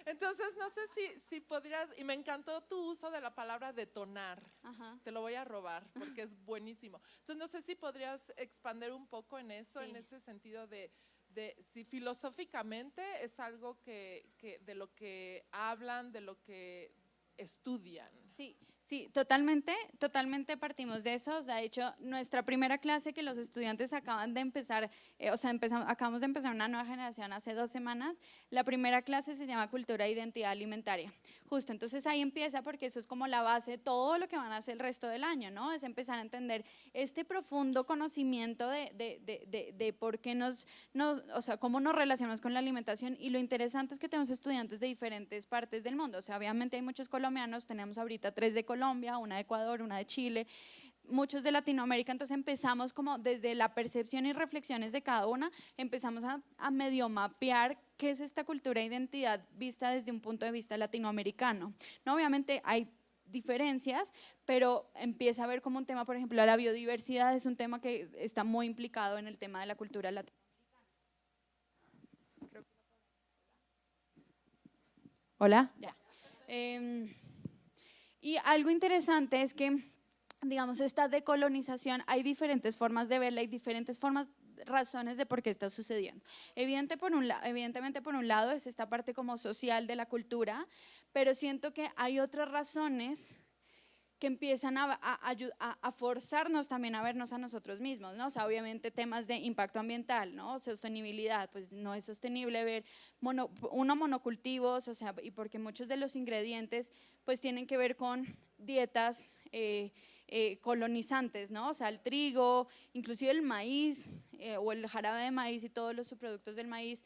Entonces, no sé si podrías, y me encantó tu uso de la palabra detonar. Ajá. Te lo voy a robar porque es buenísimo. Entonces, no sé si podrías expander un poco en eso, Sí. en ese sentido de si filosóficamente es algo de lo que hablan, de lo que estudian. Sí, sí, totalmente partimos de eso. O sea, de hecho, nuestra primera clase que los estudiantes acaban de empezar, acabamos de empezar una nueva generación hace 2 semanas. La primera clase se llama Cultura e Identidad Alimentaria. Justo, entonces ahí empieza porque eso es como la base de todo lo que van a hacer el resto del año, ¿no? Es empezar a entender este profundo conocimiento de por qué o sea, cómo nos relacionamos con la alimentación. Y lo interesante es que tenemos estudiantes de diferentes partes del mundo. O sea, obviamente hay muchos colombianos, tenemos ahorita 3 de Colombia, una de Ecuador, una de Chile, muchos de Latinoamérica. Entonces empezamos como desde la percepción y reflexiones de cada una, empezamos a medio mapear qué es esta cultura e identidad vista desde un punto de vista latinoamericano, ¿no? Obviamente hay diferencias, pero empieza a ver como un tema, por ejemplo, la biodiversidad es un tema que está muy implicado en el tema de la cultura latinoamericana. Hola, ya. Y algo interesante es que, digamos, esta decolonización, hay diferentes formas de verla, hay diferentes razones de por qué está sucediendo. Evidentemente, por un lado, es esta parte como social de la cultura, pero siento que hay otras razones que empiezan a forzarnos también a vernos a nosotros mismos, ¿no? O sea, obviamente temas de impacto ambiental, ¿no? Sostenibilidad, pues no es sostenible ver monocultivos, o sea, y porque muchos de los ingredientes pues tienen que ver con dietas colonizantes, ¿no? O sea, el trigo, inclusive el maíz o el jarabe de maíz y todos los subproductos del maíz,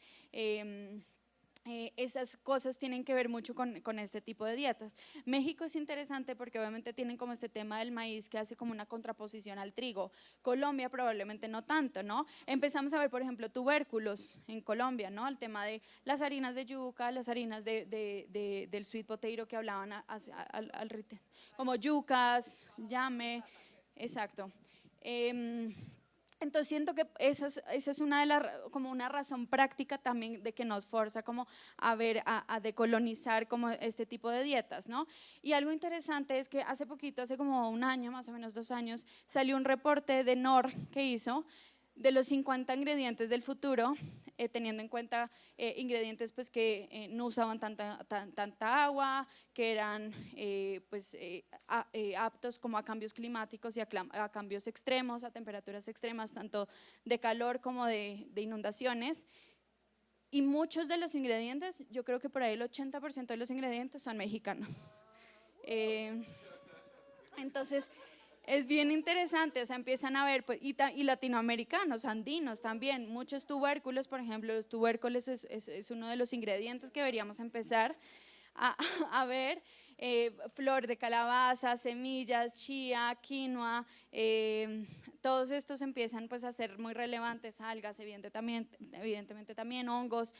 esas cosas tienen que ver mucho con este tipo de dietas. México es interesante porque obviamente tienen como este tema del maíz que hace como una contraposición al trigo. Colombia probablemente no tanto, ¿no? Empezamos a ver, por ejemplo, tubérculos en Colombia, ¿no? El tema de las harinas de yuca, las harinas del sweet potato que hablaban como yucas, llame, exacto. Entonces siento que esa es como una razón práctica también de que nos forza como a ver, a decolonizar como este tipo de dietas, ¿no? Y algo interesante es que hace poquito, hace como 1 año, más o menos 2 años, salió un reporte de NOR que hizo de los 50 ingredientes del futuro, teniendo en cuenta ingredientes pues, que no usaban tanta agua, que eran aptos como a cambios climáticos y a cambios extremos, a temperaturas extremas, tanto de calor como de inundaciones. Y muchos de los ingredientes, yo creo que por ahí el 80% de los ingredientes son mexicanos. Entonces, es bien interesante, o sea, empiezan a ver, pues, y latinoamericanos, andinos también, muchos tubérculos, por ejemplo, los tubérculos es uno de los ingredientes que deberíamos empezar a ver, flor de calabaza, semillas, chía, quinoa, todos estos empiezan pues a ser muy relevantes, algas, evidentemente también hongos.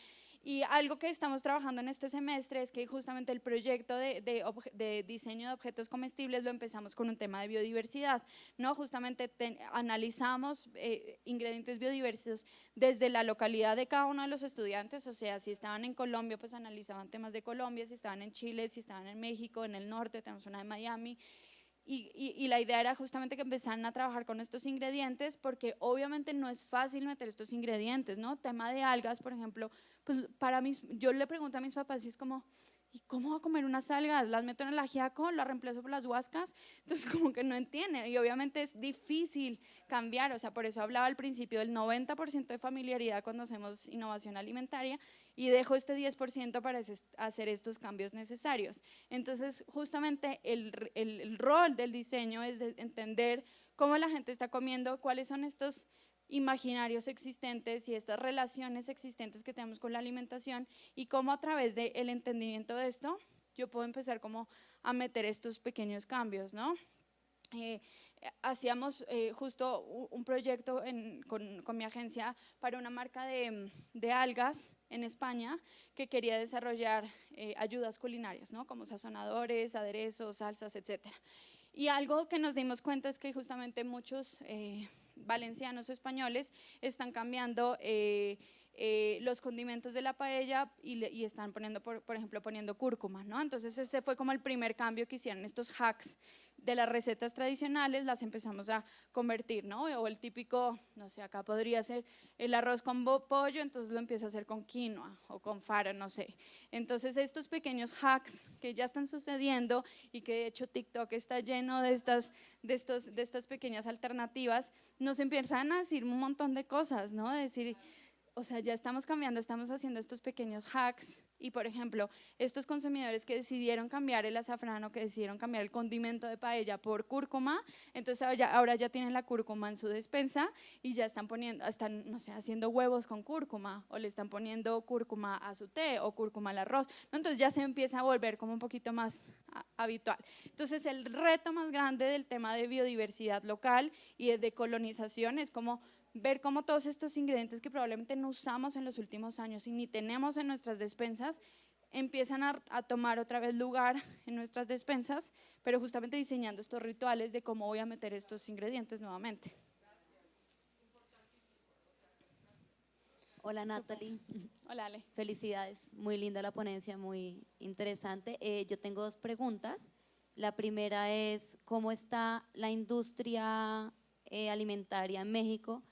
Y algo que estamos trabajando en este semestre es que justamente el proyecto de diseño de objetos comestibles lo empezamos con un tema de biodiversidad, ¿no? Justamente analizamos ingredientes biodiversos desde la localidad de cada uno de los estudiantes, o sea, si estaban en Colombia, pues analizaban temas de Colombia, si estaban en Chile, si estaban en México, en el norte, tenemos una de Miami. Y la idea era justamente que empezaran a trabajar con estos ingredientes porque obviamente no es fácil meter estos ingredientes, ¿no? Tema de algas, por ejemplo, pues yo le pregunto a mis papás y es como, ¿y cómo va a comer unas algas? ¿Las meto en el ajiaco? ¿Las reemplazo por las huascas? Entonces como que no entiende y obviamente es difícil cambiar, o sea, por eso hablaba al principio del 90% de familiaridad cuando hacemos innovación alimentaria y dejo este 10% para hacer estos cambios necesarios. Entonces justamente el rol del diseño es de entender cómo la gente está comiendo, cuáles son estos imaginarios existentes y estas relaciones existentes que tenemos con la alimentación y cómo a través del entendimiento de esto yo puedo empezar como a meter estos pequeños cambios, ¿no? Hacíamos justo un proyecto con mi agencia para una marca de algas en España que quería desarrollar ayudas culinarias, ¿no? Como sazonadores, aderezos, salsas, etcétera. Y algo que nos dimos cuenta es que justamente muchos valencianos o españoles están cambiando los condimentos de la paella y están poniendo, por ejemplo, poniendo cúrcuma, ¿no? Entonces ese fue como el primer cambio que hicieron, estos hacks de las recetas tradicionales las empezamos a convertir, ¿no? O el típico, no sé, acá podría ser el arroz con pollo, entonces lo empiezo a hacer con quinoa o con fara, no sé. Entonces estos pequeños hacks que ya están sucediendo y que de hecho TikTok está lleno de estas pequeñas alternativas, nos empiezan a decir un montón de cosas, ¿no? De decir, o sea, ya estamos cambiando, estamos haciendo estos pequeños hacks y, por ejemplo, estos consumidores que decidieron cambiar el azafrán o que decidieron cambiar el condimento de paella por cúrcuma, entonces ahora ya tienen la cúrcuma en su despensa y ya están no sé, haciendo huevos con cúrcuma o le están poniendo cúrcuma a su té o cúrcuma al arroz, ¿no? Entonces ya se empieza a volver como un poquito más habitual. Entonces el reto más grande del tema de biodiversidad local y de decolonización es como ver cómo todos estos ingredientes que probablemente no usamos en los últimos años y ni tenemos en nuestras despensas, empiezan a tomar otra vez lugar en nuestras despensas, pero justamente diseñando estos rituales de cómo voy a meter estos ingredientes nuevamente. Hola Natalie. Hola Ale. Felicidades, muy linda la ponencia, muy interesante. Yo tengo dos preguntas. La primera es, ¿cómo está la industria alimentaria en México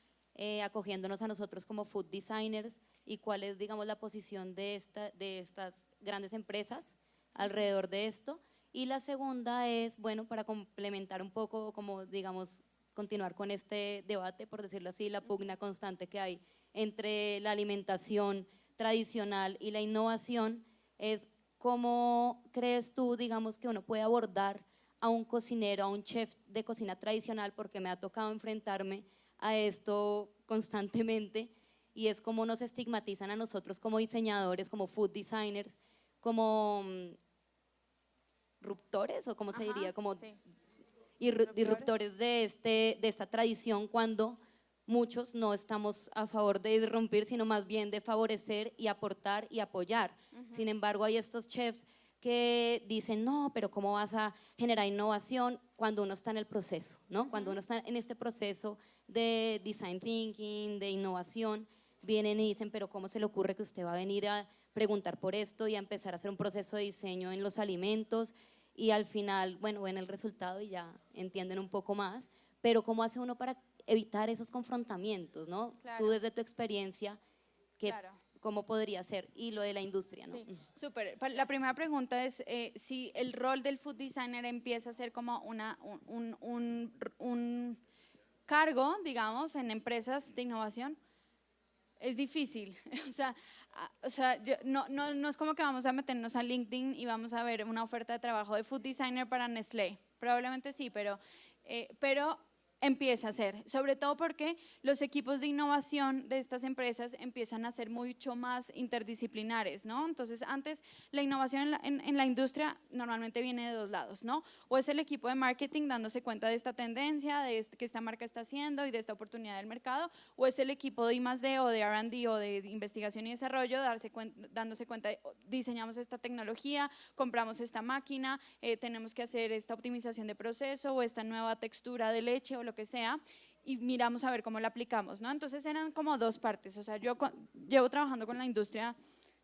acogiéndonos a nosotros como food designers y cuál es, digamos, la posición de estas grandes empresas alrededor de esto? Y la segunda es, bueno, para complementar un poco, como digamos, continuar con este debate, por decirlo así, la pugna constante que hay entre la alimentación tradicional y la innovación, es cómo crees tú, digamos, que uno puede abordar a un cocinero, a un chef de cocina tradicional, porque me ha tocado enfrentarme a esto constantemente, y es como nos estigmatizan a nosotros como diseñadores, como food designers, como ruptores, o cómo se diría, como sí. disruptores de esta tradición, cuando muchos no estamos a favor de irrumpir, sino más bien de favorecer y aportar y apoyar. Sin embargo, hay estos chefs que dicen, no, pero ¿cómo vas a generar innovación cuando uno está en el proceso, ¿no? Cuando uno está en este proceso de design thinking, de innovación, vienen y dicen, pero ¿cómo se le ocurre que usted va a venir a preguntar por esto y a empezar a hacer un proceso de diseño en los alimentos? Y al final, bueno, ven el resultado y ya entienden un poco más, pero ¿cómo hace uno para evitar esos confrontamientos, ¿no? Claro. Tú desde tu experiencia, Claro. ¿cómo podría ser? Y lo de la industria, ¿no? Sí, súper. La primera pregunta es si el rol del food designer empieza a ser como un cargo, digamos, en empresas de innovación. Es difícil, o sea no es como que vamos a meternos a LinkedIn y vamos a ver una oferta de trabajo de food designer para Nestlé, probablemente sí, pero empieza a ser, sobre todo porque los equipos de innovación de estas empresas empiezan a ser mucho más interdisciplinares, ¿no? Entonces antes la innovación en la industria normalmente viene de dos lados, ¿no? O es el equipo de marketing dándose cuenta de esta tendencia, que esta marca está haciendo y de esta oportunidad del mercado, o es el equipo de I+D o de R&D o de investigación y desarrollo dándose cuenta de, diseñamos esta tecnología, compramos esta máquina, tenemos que hacer esta optimización de proceso o esta nueva textura de leche o lo que sea, y miramos a ver cómo la aplicamos, ¿no? Entonces eran como dos partes, o sea, yo llevo trabajando con la industria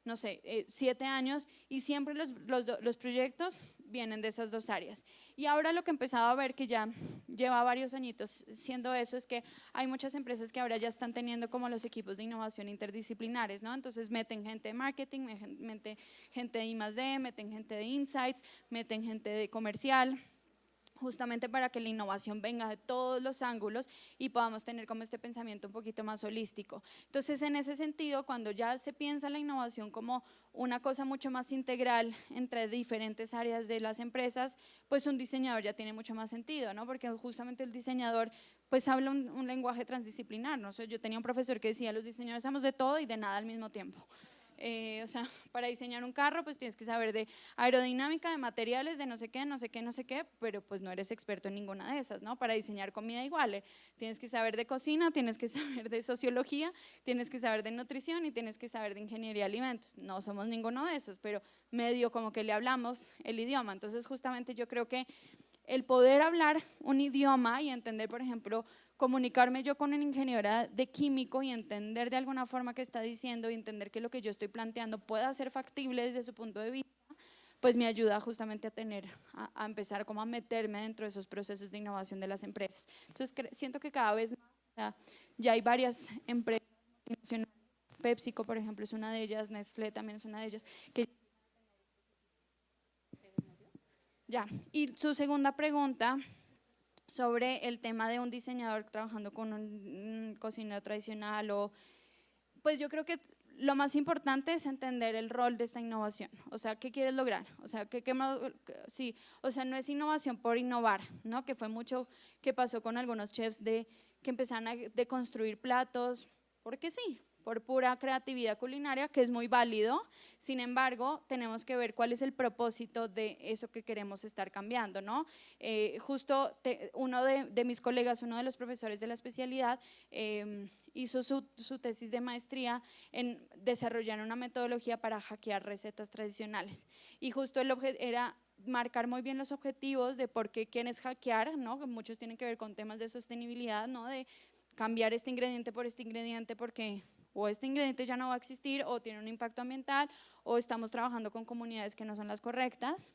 no sé, 7 años y siempre los proyectos vienen de esas 2 áreas. Y ahora lo que he empezado a ver, que ya lleva varios añitos siendo eso, es que hay muchas empresas que ahora ya están teniendo como los equipos de innovación interdisciplinares, ¿no? Entonces meten gente de marketing, meten gente de I+D, meten gente de insights, meten gente de comercial, justamente para que la innovación venga de todos los ángulos y podamos tener como este pensamiento un poquito más holístico. Entonces, en ese sentido, cuando ya se piensa la innovación como una cosa mucho más integral entre diferentes áreas de las empresas, pues un diseñador ya tiene mucho más sentido, ¿no? Porque justamente el diseñador pues habla un lenguaje transdisciplinar, ¿no? O sea, yo tenía un profesor que decía, los diseñadores sabemos de todo y de nada al mismo tiempo. O sea, para diseñar un carro pues tienes que saber de aerodinámica, de materiales, de no sé qué, no sé qué, no sé qué, pero pues no eres experto en ninguna de esas, ¿no? Para diseñar comida igual, tienes que saber de cocina, tienes que saber de sociología, tienes que saber de nutrición y tienes que saber de ingeniería de alimentos. No somos ninguno de esos, pero medio como que le hablamos el idioma. Entonces justamente yo creo que el poder hablar un idioma y entender, por ejemplo, comunicarme yo con una ingeniera de químico y entender de alguna forma qué está diciendo y entender que lo que yo estoy planteando pueda ser factible desde su punto de vista, pues me ayuda justamente a empezar como a meterme dentro de esos procesos de innovación de las empresas. Entonces siento que cada vez más ya hay varias empresas multinacionales, PepsiCo por ejemplo es una de ellas, Nestlé también es una de ellas, que ya. Y su segunda pregunta sobre el tema de un diseñador trabajando con un cocinero tradicional, pues yo creo que lo más importante es entender el rol de esta innovación, o sea, ¿qué quieres lograr? O sea, sí, o sea, no es innovación por innovar, ¿no? Que fue mucho que pasó con algunos chefs que empezaron a deconstruir platos, porque sí, por pura creatividad culinaria, que es muy válido. Sin embargo, tenemos que ver cuál es el propósito de eso que queremos estar cambiando, ¿no? Justo uno de mis colegas, uno de los profesores de la especialidad, hizo su tesis de maestría en desarrollar una metodología para hackear recetas tradicionales. Y justo el objeto era marcar muy bien los objetivos de por qué quieres hackear, ¿no? Muchos tienen que ver con temas de sostenibilidad, ¿no? De cambiar este ingrediente por este ingrediente porque o este ingrediente ya no va a existir o tiene un impacto ambiental o estamos trabajando con comunidades que no son las correctas.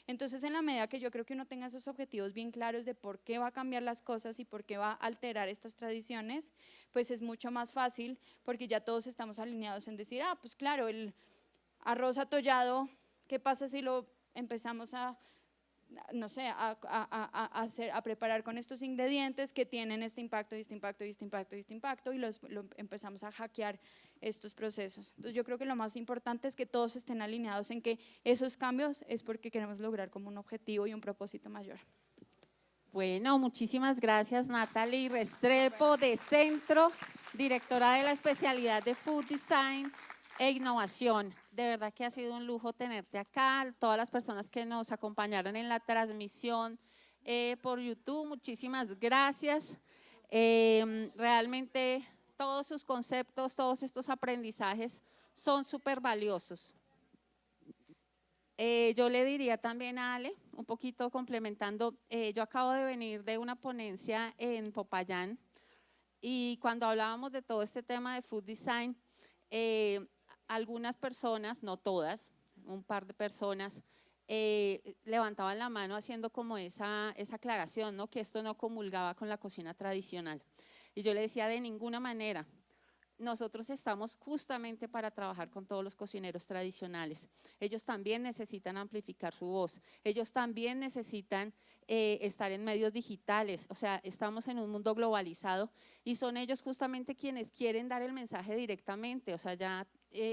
Entonces, en la medida que yo creo que uno tenga esos objetivos bien claros de por qué va a cambiar las cosas y por qué va a alterar estas tradiciones, pues es mucho más fácil porque ya todos estamos alineados en decir, pues claro, el arroz atollado, ¿qué pasa si lo empezamos no sé, a preparar con estos ingredientes que tienen este impacto y este impacto y este impacto y este impacto y lo empezamos a hackear estos procesos? Entonces yo creo que lo más importante es que todos estén alineados en que esos cambios es porque queremos lograr como un objetivo y un propósito mayor. Bueno, muchísimas gracias Natalie Restrepo de Centro, directora de la especialidad de Food Design e Innovación. De verdad que ha sido un lujo tenerte acá, todas las personas que nos acompañaron en la transmisión por YouTube, muchísimas gracias. Realmente todos sus conceptos, todos estos aprendizajes son súper valiosos. Yo le diría también a Ale, un poquito complementando, yo acabo de venir de una ponencia en Popayán y cuando hablábamos de todo este tema de food design, algunas personas, no todas, un par de personas, levantaban la mano haciendo como esa aclaración, ¿no? Que esto no comulgaba con la cocina tradicional. Y yo le decía, de ninguna manera. Nosotros estamos justamente para trabajar con todos los cocineros tradicionales. Ellos también necesitan amplificar su voz, ellos también necesitan estar en medios digitales, o sea, estamos en un mundo globalizado y son ellos justamente quienes quieren dar el mensaje directamente, o sea, ya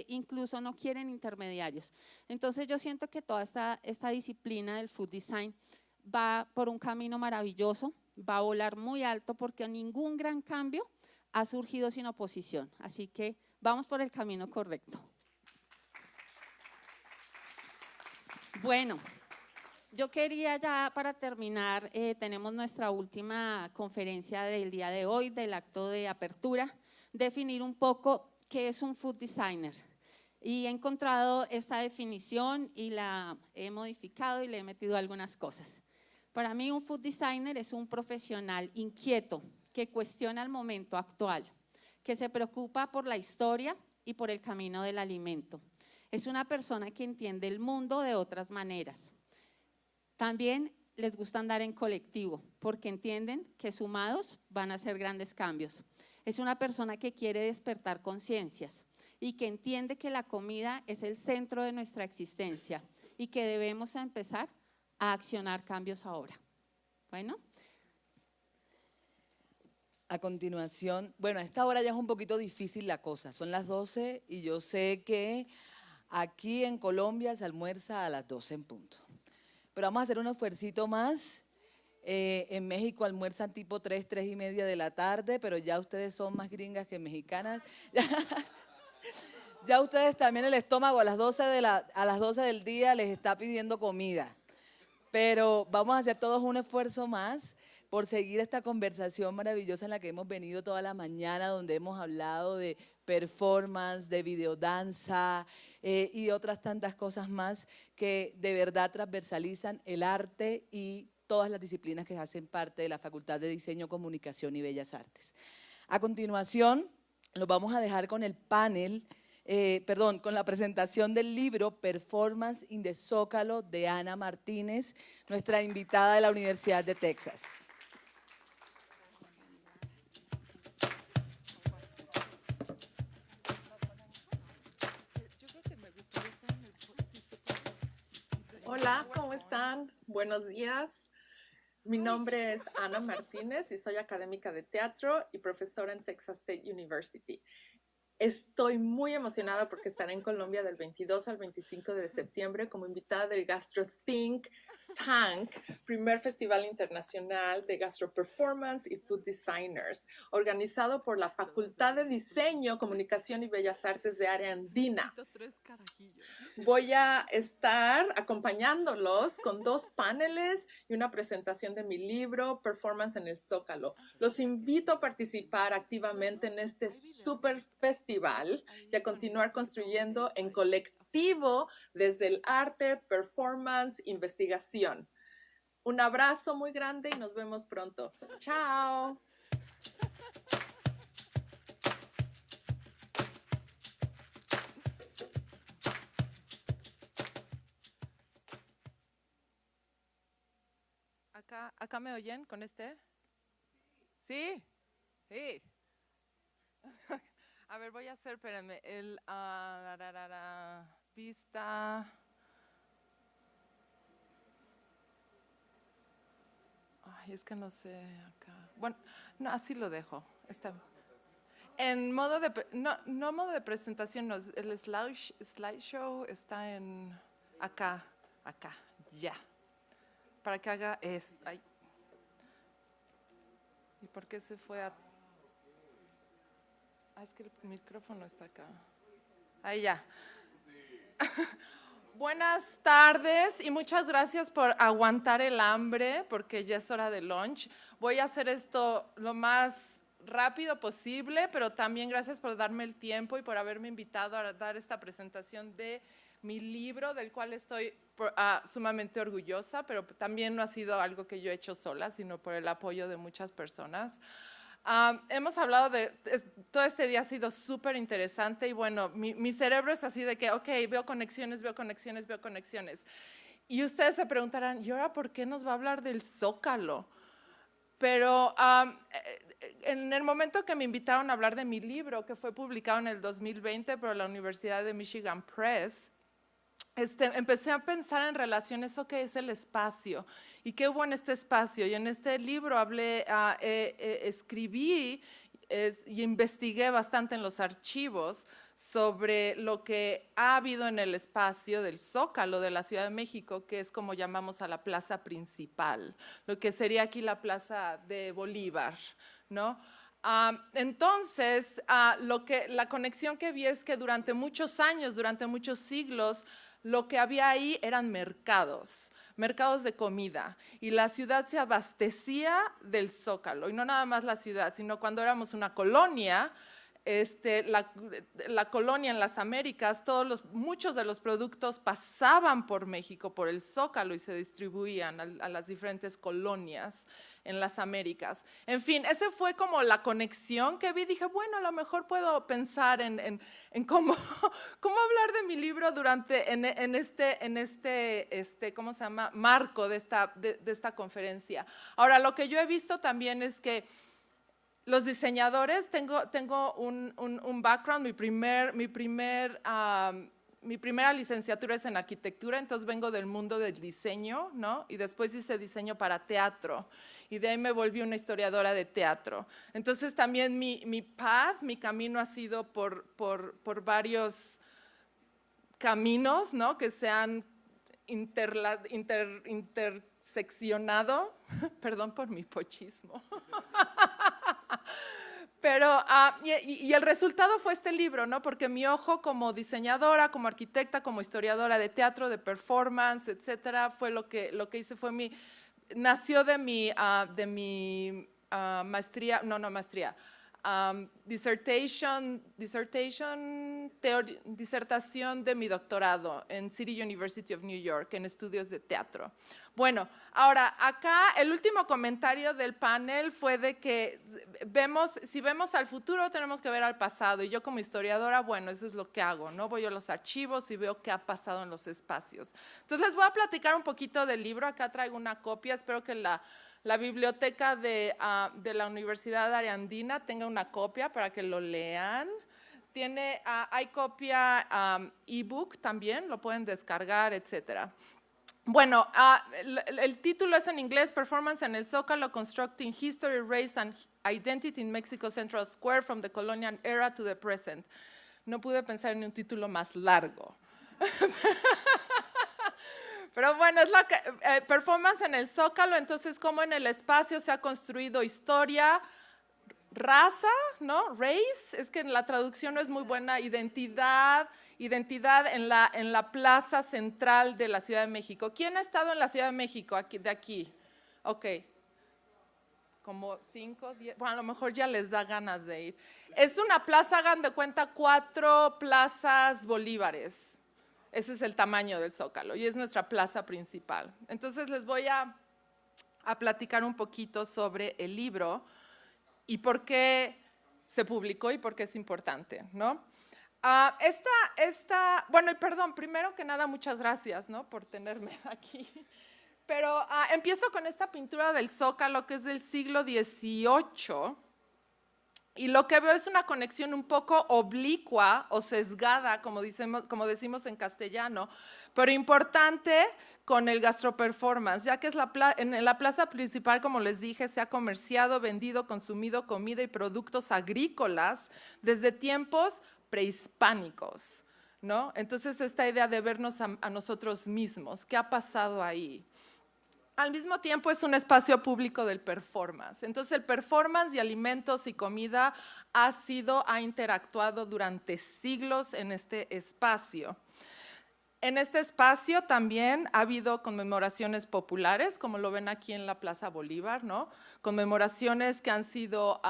incluso no quieren intermediarios. Entonces yo siento que toda esta disciplina del food design va por un camino maravilloso, va a volar muy alto porque ningún gran cambio ha surgido sin oposición, así que vamos por el camino correcto. Bueno, yo quería ya para terminar, tenemos nuestra última conferencia del día de hoy, del acto de apertura, definir un poco qué es un food designer. Y he encontrado esta definición y la he modificado y le he metido algunas cosas. Para mí un food designer es un profesional inquieto, que cuestiona el momento actual, que se preocupa por la historia y por el camino del alimento. Es una persona que entiende el mundo de otras maneras. También les gusta andar en colectivo porque entienden que sumados van a hacer grandes cambios. Es una persona que quiere despertar conciencias y que entiende que la comida es el centro de nuestra existencia y que debemos empezar a accionar cambios ahora. Bueno. A continuación, bueno, a esta hora ya es un poquito difícil la cosa, son las 12 y yo sé que aquí en Colombia se almuerza a las 12 en punto. Pero vamos a hacer un esfuercito más. En México almuerzan tipo 3, 3 y media de la tarde, pero ya ustedes son más gringas que mexicanas. Ya ustedes también el estómago a las 12 del día les está pidiendo comida. Pero vamos a hacer todos un esfuerzo más por seguir esta conversación maravillosa en la que hemos venido toda la mañana, donde hemos hablado de performance, de videodanza y otras tantas cosas más que de verdad transversalizan el arte y todas las disciplinas que hacen parte de la Facultad de Diseño, Comunicación y Bellas Artes. A continuación, los vamos a dejar con el panel, con la presentación del libro Performance in the Zócalo de Ana Martínez, nuestra invitada de la Universidad de Texas. Hola, ¿cómo están? Buenos días. Mi nombre es Ana Martínez y soy académica de teatro y profesora en Texas State University. Estoy muy emocionada porque estaré en Colombia del 22 al 25 de septiembre como invitada del Gastro Think Tank, primer festival internacional de Gastro Performance y Food Designers, organizado por la Facultad de Diseño, Comunicación y Bellas Artes de Área Andina. Voy a estar acompañándolos con 2 paneles y una presentación de mi libro, Performance en el Zócalo. Los invito a participar activamente en este súper festival y a continuar construyendo en colectivo desde el arte, performance, investigación. Un abrazo muy grande y nos vemos pronto. ¡Chao! ¿Acá me oyen con este? ¿Sí? Sí. A ver, voy a hacer, espérenme, el vista. Ay, es que no sé acá. Bueno, no, así lo dejo. Está. En modo de, no modo de presentación, no, el slideshow está en acá, ya. Para que haga eso. Ay. ¿Y por qué se fue a...? Ah, es que el micrófono está acá. Ahí ya. Buenas tardes y muchas gracias por aguantar el hambre porque ya es hora de lunch. Voy a hacer esto lo más rápido posible, pero también gracias por darme el tiempo y por haberme invitado a dar esta presentación de mi libro, del cual estoy sumamente orgullosa, pero también no ha sido algo que yo he hecho sola, sino por el apoyo de muchas personas. Hemos hablado de, todo este día ha sido súper interesante y bueno, mi cerebro es así de que, ok, veo conexiones. Y ustedes se preguntarán, ¿y ahora por qué nos va a hablar del Zócalo? Pero en el momento que me invitaron a hablar de mi libro, que fue publicado en el 2020 por la Universidad de Michigan Press, empecé a pensar en relación a eso que es el espacio y qué hubo en este espacio. Y en este libro escribí y investigué bastante en los archivos sobre lo que ha habido en el espacio del Zócalo de la Ciudad de México, que es como llamamos a la plaza principal, lo que sería aquí la plaza de Bolívar, ¿no? Entonces, la conexión que vi es que durante muchos años, durante muchos siglos, lo que había ahí eran mercados de comida y la ciudad se abastecía del Zócalo y no nada más la ciudad, sino cuando éramos una colonia, la colonia en las Américas, muchos de los productos pasaban por México, por el Zócalo y se distribuían a las diferentes colonias en las Américas. En fin, esa fue como la conexión que vi. Dije, bueno, a lo mejor puedo pensar en cómo hablar de mi libro en este ¿cómo se llama? Marco de esta conferencia. Ahora, lo que yo he visto también es que los diseñadores, tengo un background, mi primera licenciatura es en arquitectura, entonces vengo del mundo del diseño, ¿no? Y después hice diseño para teatro, y de ahí me volví una historiadora de teatro. Entonces también mi camino ha sido por varios caminos, ¿no? Que se han interseccionado, perdón por mi pochismo. Pero, y el resultado fue este libro, ¿no? Porque mi ojo como diseñadora, como arquitecta, como historiadora de teatro, de performance, etcétera, fue lo que hice, nació de mi maestría, disertación de mi doctorado en City University of New York, en estudios de teatro. Bueno, ahora acá el último comentario del panel fue de que si vemos al futuro tenemos que ver al pasado, y yo como historiadora, bueno, eso es lo que hago, ¿no? Voy a los archivos y veo qué ha pasado en los espacios. Entonces les voy a platicar un poquito del libro. Acá traigo una copia, espero que la biblioteca de la Universidad Ariandina tenga una copia para que lo lean. Hay copia ebook también, lo pueden descargar, etcétera. Bueno, el título es en inglés, Performance en el Zócalo, Constructing History, Race and Identity in Mexico Central Square from the Colonial Era to the Present. No pude pensar en un título más largo. Pero bueno, es performance en el Zócalo, entonces cómo en el espacio se ha construido historia, raza, ¿no? Race, es que en la traducción no es muy buena, identidad en la plaza central de la Ciudad de México. ¿Quién ha estado en la Ciudad de México de aquí? Ok, como 5, 10, bueno, a lo mejor ya les da ganas de ir. Es una plaza, hagan de cuenta, 4 plazas bolívares. Ese es el tamaño del Zócalo y es nuestra plaza principal. Entonces les voy a platicar un poquito sobre el libro y por qué se publicó y por qué es importante, ¿no? Bueno, y perdón, primero que nada, muchas gracias, ¿no? Por tenerme aquí. Pero empiezo con esta pintura del Zócalo que es del siglo XVIII. Y lo que veo es una conexión un poco oblicua o sesgada, como decimos en castellano, pero importante con el gastroperformance, ya que en la plaza principal, como les dije, se ha comerciado, vendido, consumido comida y productos agrícolas desde tiempos prehispánicos, ¿no? Entonces, esta idea de vernos a nosotros mismos, ¿qué ha pasado ahí? Al mismo tiempo es un espacio público del performance. Entonces el performance y alimentos y comida ha interactuado durante siglos en este espacio. En este espacio también ha habido conmemoraciones populares, como lo ven aquí en la Plaza Bolívar, ¿no? Conmemoraciones que han sido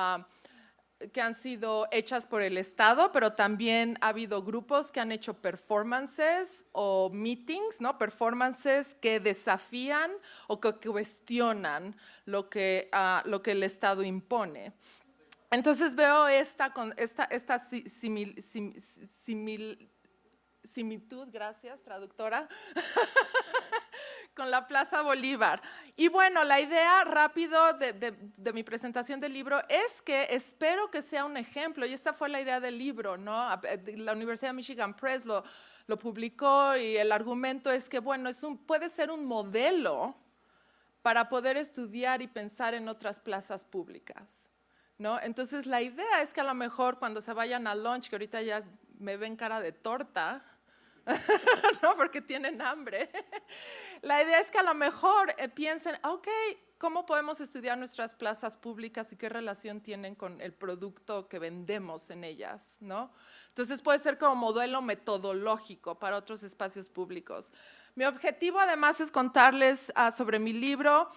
hechas por el Estado, pero también ha habido grupos que han hecho performances o meetings, ¿no? Performances que desafían o que cuestionan lo que el Estado impone. Entonces veo esta similitud, gracias, traductora, con la Plaza Bolívar. Y bueno, la idea rápido de mi presentación del libro es que espero que sea un ejemplo, y esta fue la idea del libro, ¿no? La Universidad de Michigan Press lo publicó y el argumento es que, bueno, puede ser un modelo para poder estudiar y pensar en otras plazas públicas, ¿no? Entonces, la idea es que a lo mejor cuando se vayan al lunch, que ahorita ya me ven cara de torta, ¿no? Porque tienen hambre. La idea es que a lo mejor piensen, ok, ¿cómo podemos estudiar nuestras plazas públicas y qué relación tienen con el producto que vendemos en ellas, ¿no? Entonces puede ser como modelo metodológico para otros espacios públicos. Mi objetivo además es contarles sobre mi libro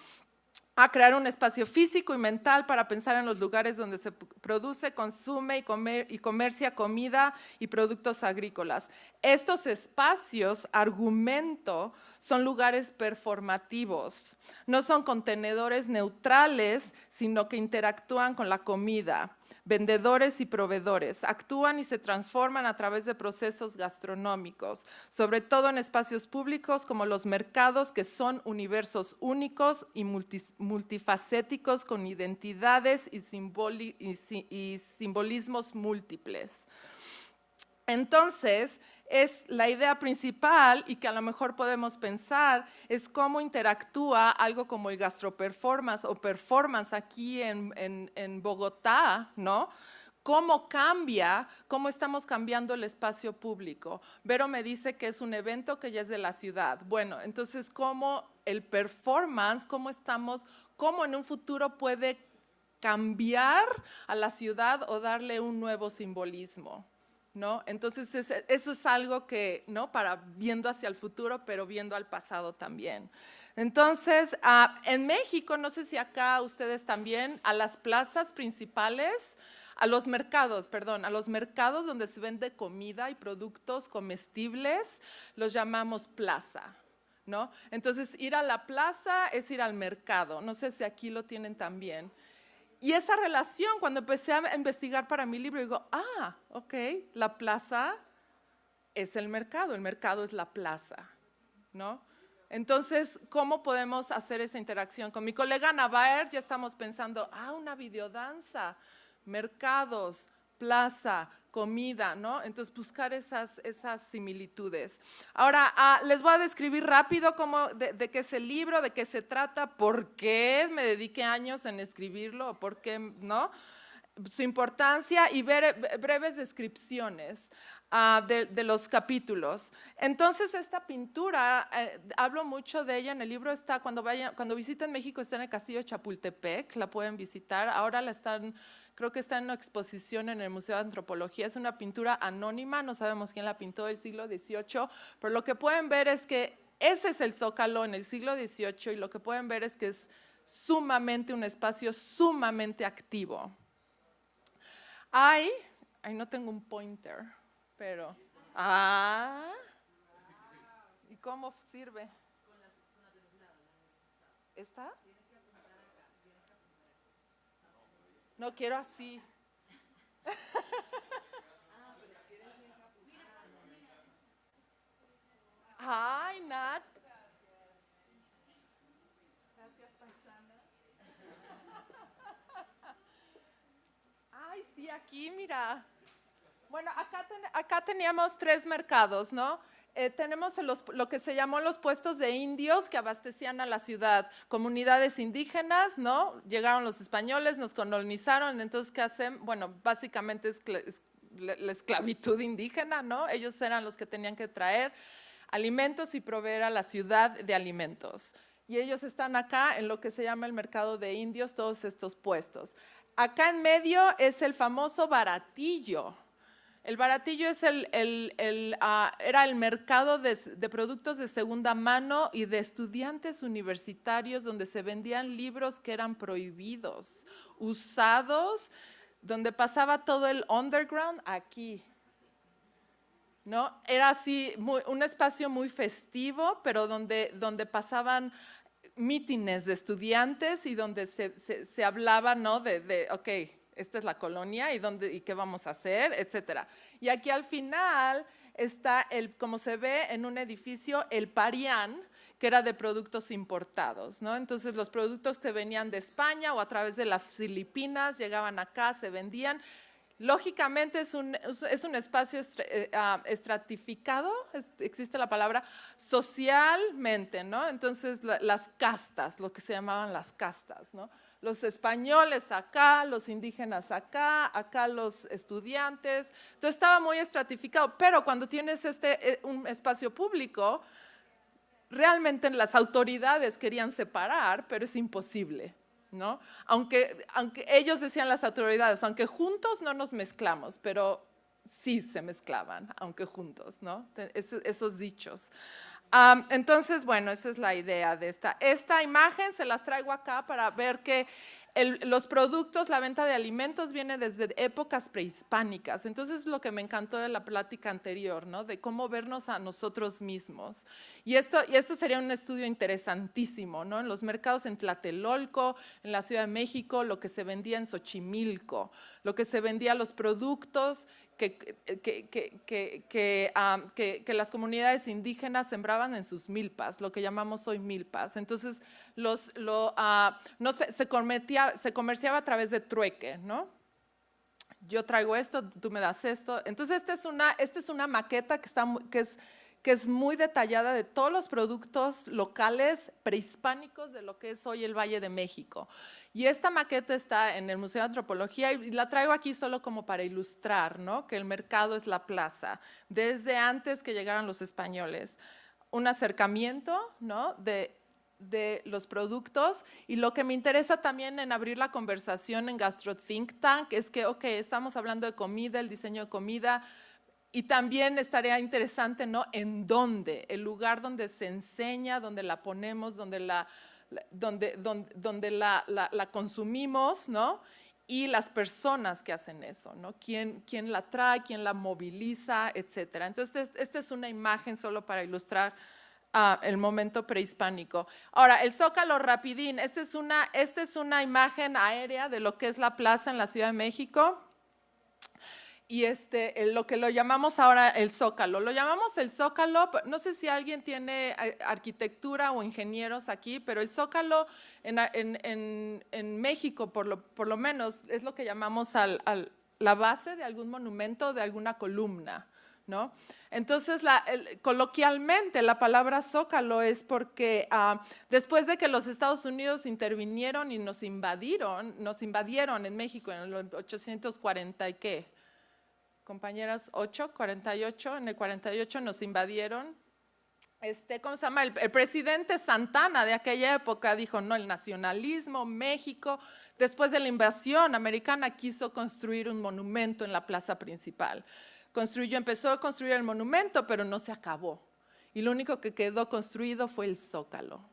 a crear un espacio físico y mental para pensar en los lugares donde se produce, consume y comercia comida y productos agrícolas. Estos espacios, argumento, son lugares performativos, no son contenedores neutrales, sino que interactúan con la comida. Vendedores y proveedores actúan y se transforman a través de procesos gastronómicos, sobre todo en espacios públicos como los mercados, que son universos únicos y multifacéticos con identidades y simbolismos múltiples. Entonces, es la idea principal y que a lo mejor podemos pensar es cómo interactúa algo como el gastroperformance o performance aquí en Bogotá, ¿no? ¿Cómo cambia, cómo estamos cambiando el espacio público? Vero me dice que es un evento que ya es de la ciudad. Bueno, entonces, ¿cómo el performance, cómo en un futuro puede cambiar a la ciudad o darle un nuevo simbolismo? ¿No? Entonces, eso es algo que, ¿no? Para viendo hacia el futuro, pero viendo al pasado también. Entonces, en México, no sé si acá ustedes también, a las plazas principales, a los mercados donde se vende comida y productos comestibles, los llamamos plaza, ¿no? Entonces, ir a la plaza es ir al mercado. No sé si aquí lo tienen también. Y esa relación, cuando empecé a investigar para mi libro, digo, ok, la plaza es el mercado es la plaza, ¿no? Entonces, ¿cómo podemos hacer esa interacción? Con mi colega Navaer ya estamos pensando, una videodanza, mercados, plaza, comida, ¿no? Entonces, buscar esas similitudes. Ahora, les voy a describir rápido de qué es el libro, de qué se trata, por qué me dediqué años en escribirlo, por qué, ¿no? Su importancia y ver breves descripciones de los capítulos. Entonces, esta pintura, hablo mucho de ella en el libro, está cuando visiten México, está en el Castillo de Chapultepec, la pueden visitar. Ahora creo que está en una exposición en el Museo de Antropología. Es una pintura anónima, no sabemos quién la pintó del siglo XVIII, pero lo que pueden ver es que ese es el Zócalo en el siglo XVIII y lo que pueden ver es que es un espacio sumamente activo. Ahí no tengo un pointer, pero… ¿Y cómo sirve? ¿Está? No, quiero así. Ay, Nat. Gracias, paisana. Ay, sí, aquí, mira. Bueno, acá teníamos 3 mercados, ¿no? Tenemos lo que se llamó los puestos de indios que abastecían a la ciudad, comunidades indígenas, ¿no? Llegaron los españoles, nos colonizaron, entonces, ¿qué hacen? Bueno, básicamente es la esclavitud indígena, ¿no? Ellos eran los que tenían que traer alimentos y proveer a la ciudad de alimentos. Y ellos están acá en lo que se llama el mercado de indios, todos estos puestos. Acá en medio es el famoso baratillo. El baratillo era el mercado de productos de segunda mano y de estudiantes universitarios donde se vendían libros que eran prohibidos, usados, donde pasaba todo el underground aquí, ¿no? Era así un espacio muy festivo, pero donde pasaban mítines de estudiantes y donde se hablaba, ¿no? Ok, esta es la colonia y qué vamos a hacer, etcétera. Y aquí al final está, como se ve en un edificio, el Parián, que era de productos importados, ¿no? Entonces, los productos que venían de España o a través de las Filipinas llegaban acá, se vendían. Lógicamente es un espacio estratificado, existe la palabra, socialmente, ¿no? Entonces, las castas, lo que se llamaban las castas, ¿no? Los españoles acá, los indígenas acá los estudiantes. Entonces, estaba muy estratificado, pero cuando tienes un espacio público, realmente las autoridades querían separar, pero es imposible, ¿no? Aunque ellos decían las autoridades, aunque juntos no nos mezclamos, pero sí se mezclaban, aunque juntos, ¿no? Esos dichos. Entonces, bueno, esa es la idea de esta imagen. Se las traigo acá para ver que los productos, la venta de alimentos viene desde épocas prehispánicas. Entonces, lo que me encantó de la plática anterior, ¿no? De cómo vernos a nosotros mismos. Y esto sería un estudio interesantísimo, ¿no? En los mercados en Tlatelolco, en la Ciudad de México, lo que se vendía en Xochimilco, lo que se vendía, los productos que las comunidades indígenas sembraban en sus milpas, lo que llamamos hoy milpas. Entonces, no se comerciaba a través de trueque, ¿no? Yo traigo esto, tú me das esto. Entonces, esta es una maqueta que es muy detallada de todos los productos locales prehispánicos de lo que es hoy el Valle de México. Y esta maqueta está en el Museo de Antropología y la traigo aquí solo como para ilustrar, ¿no? Que el mercado es la plaza, desde antes que llegaran los españoles. Un acercamiento, ¿no? de los productos, y lo que me interesa también en abrir la conversación en Gastro Think Tank es que, ok, estamos hablando de comida, el diseño de comida, y también estaría interesante, ¿no? En dónde, el lugar donde se enseña, donde la ponemos, donde la consumimos, ¿no? Y las personas que hacen eso, ¿no? ¿Quién la trae, quién la moviliza, etcétera? Entonces, esta es una imagen solo para ilustrar el momento prehispánico. Ahora, el Zócalo rapidín, esta es una imagen aérea de lo que es la plaza en la Ciudad de México. Y lo que lo llamamos ahora el Zócalo. Lo llamamos el Zócalo, no sé si alguien tiene arquitectura o ingenieros aquí, pero el Zócalo en México, por lo menos, es lo que llamamos la base de algún monumento, de alguna columna, ¿no? Entonces, coloquialmente, la palabra Zócalo es porque después de que los Estados Unidos intervinieron y nos invadieron en México en el 840 y qué, compañeras, 48, en el 48 nos invadieron. ¿Cómo se llama? El presidente Santana de aquella época dijo, no, el nacionalismo, México, después de la invasión americana quiso construir un monumento en la plaza principal. Empezó a construir el monumento, pero no se acabó. Y lo único que quedó construido fue el Zócalo.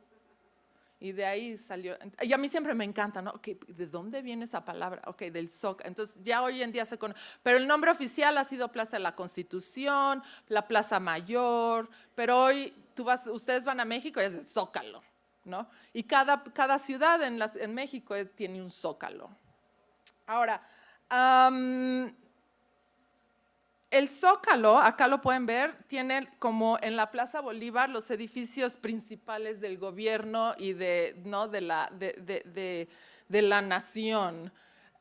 Y de ahí salió, y a mí siempre me encanta, ¿no? Okay, ¿de dónde viene esa palabra? Ok, del Zócalo. Entonces ya hoy en día se conoce, pero el nombre oficial ha sido Plaza de la Constitución, la Plaza Mayor, pero hoy ustedes van a México y es el Zócalo, ¿no? Y cada ciudad en México tiene un Zócalo. Ahora, el Zócalo, acá lo pueden ver, tiene como en la Plaza Bolívar los edificios principales del gobierno y de la nación.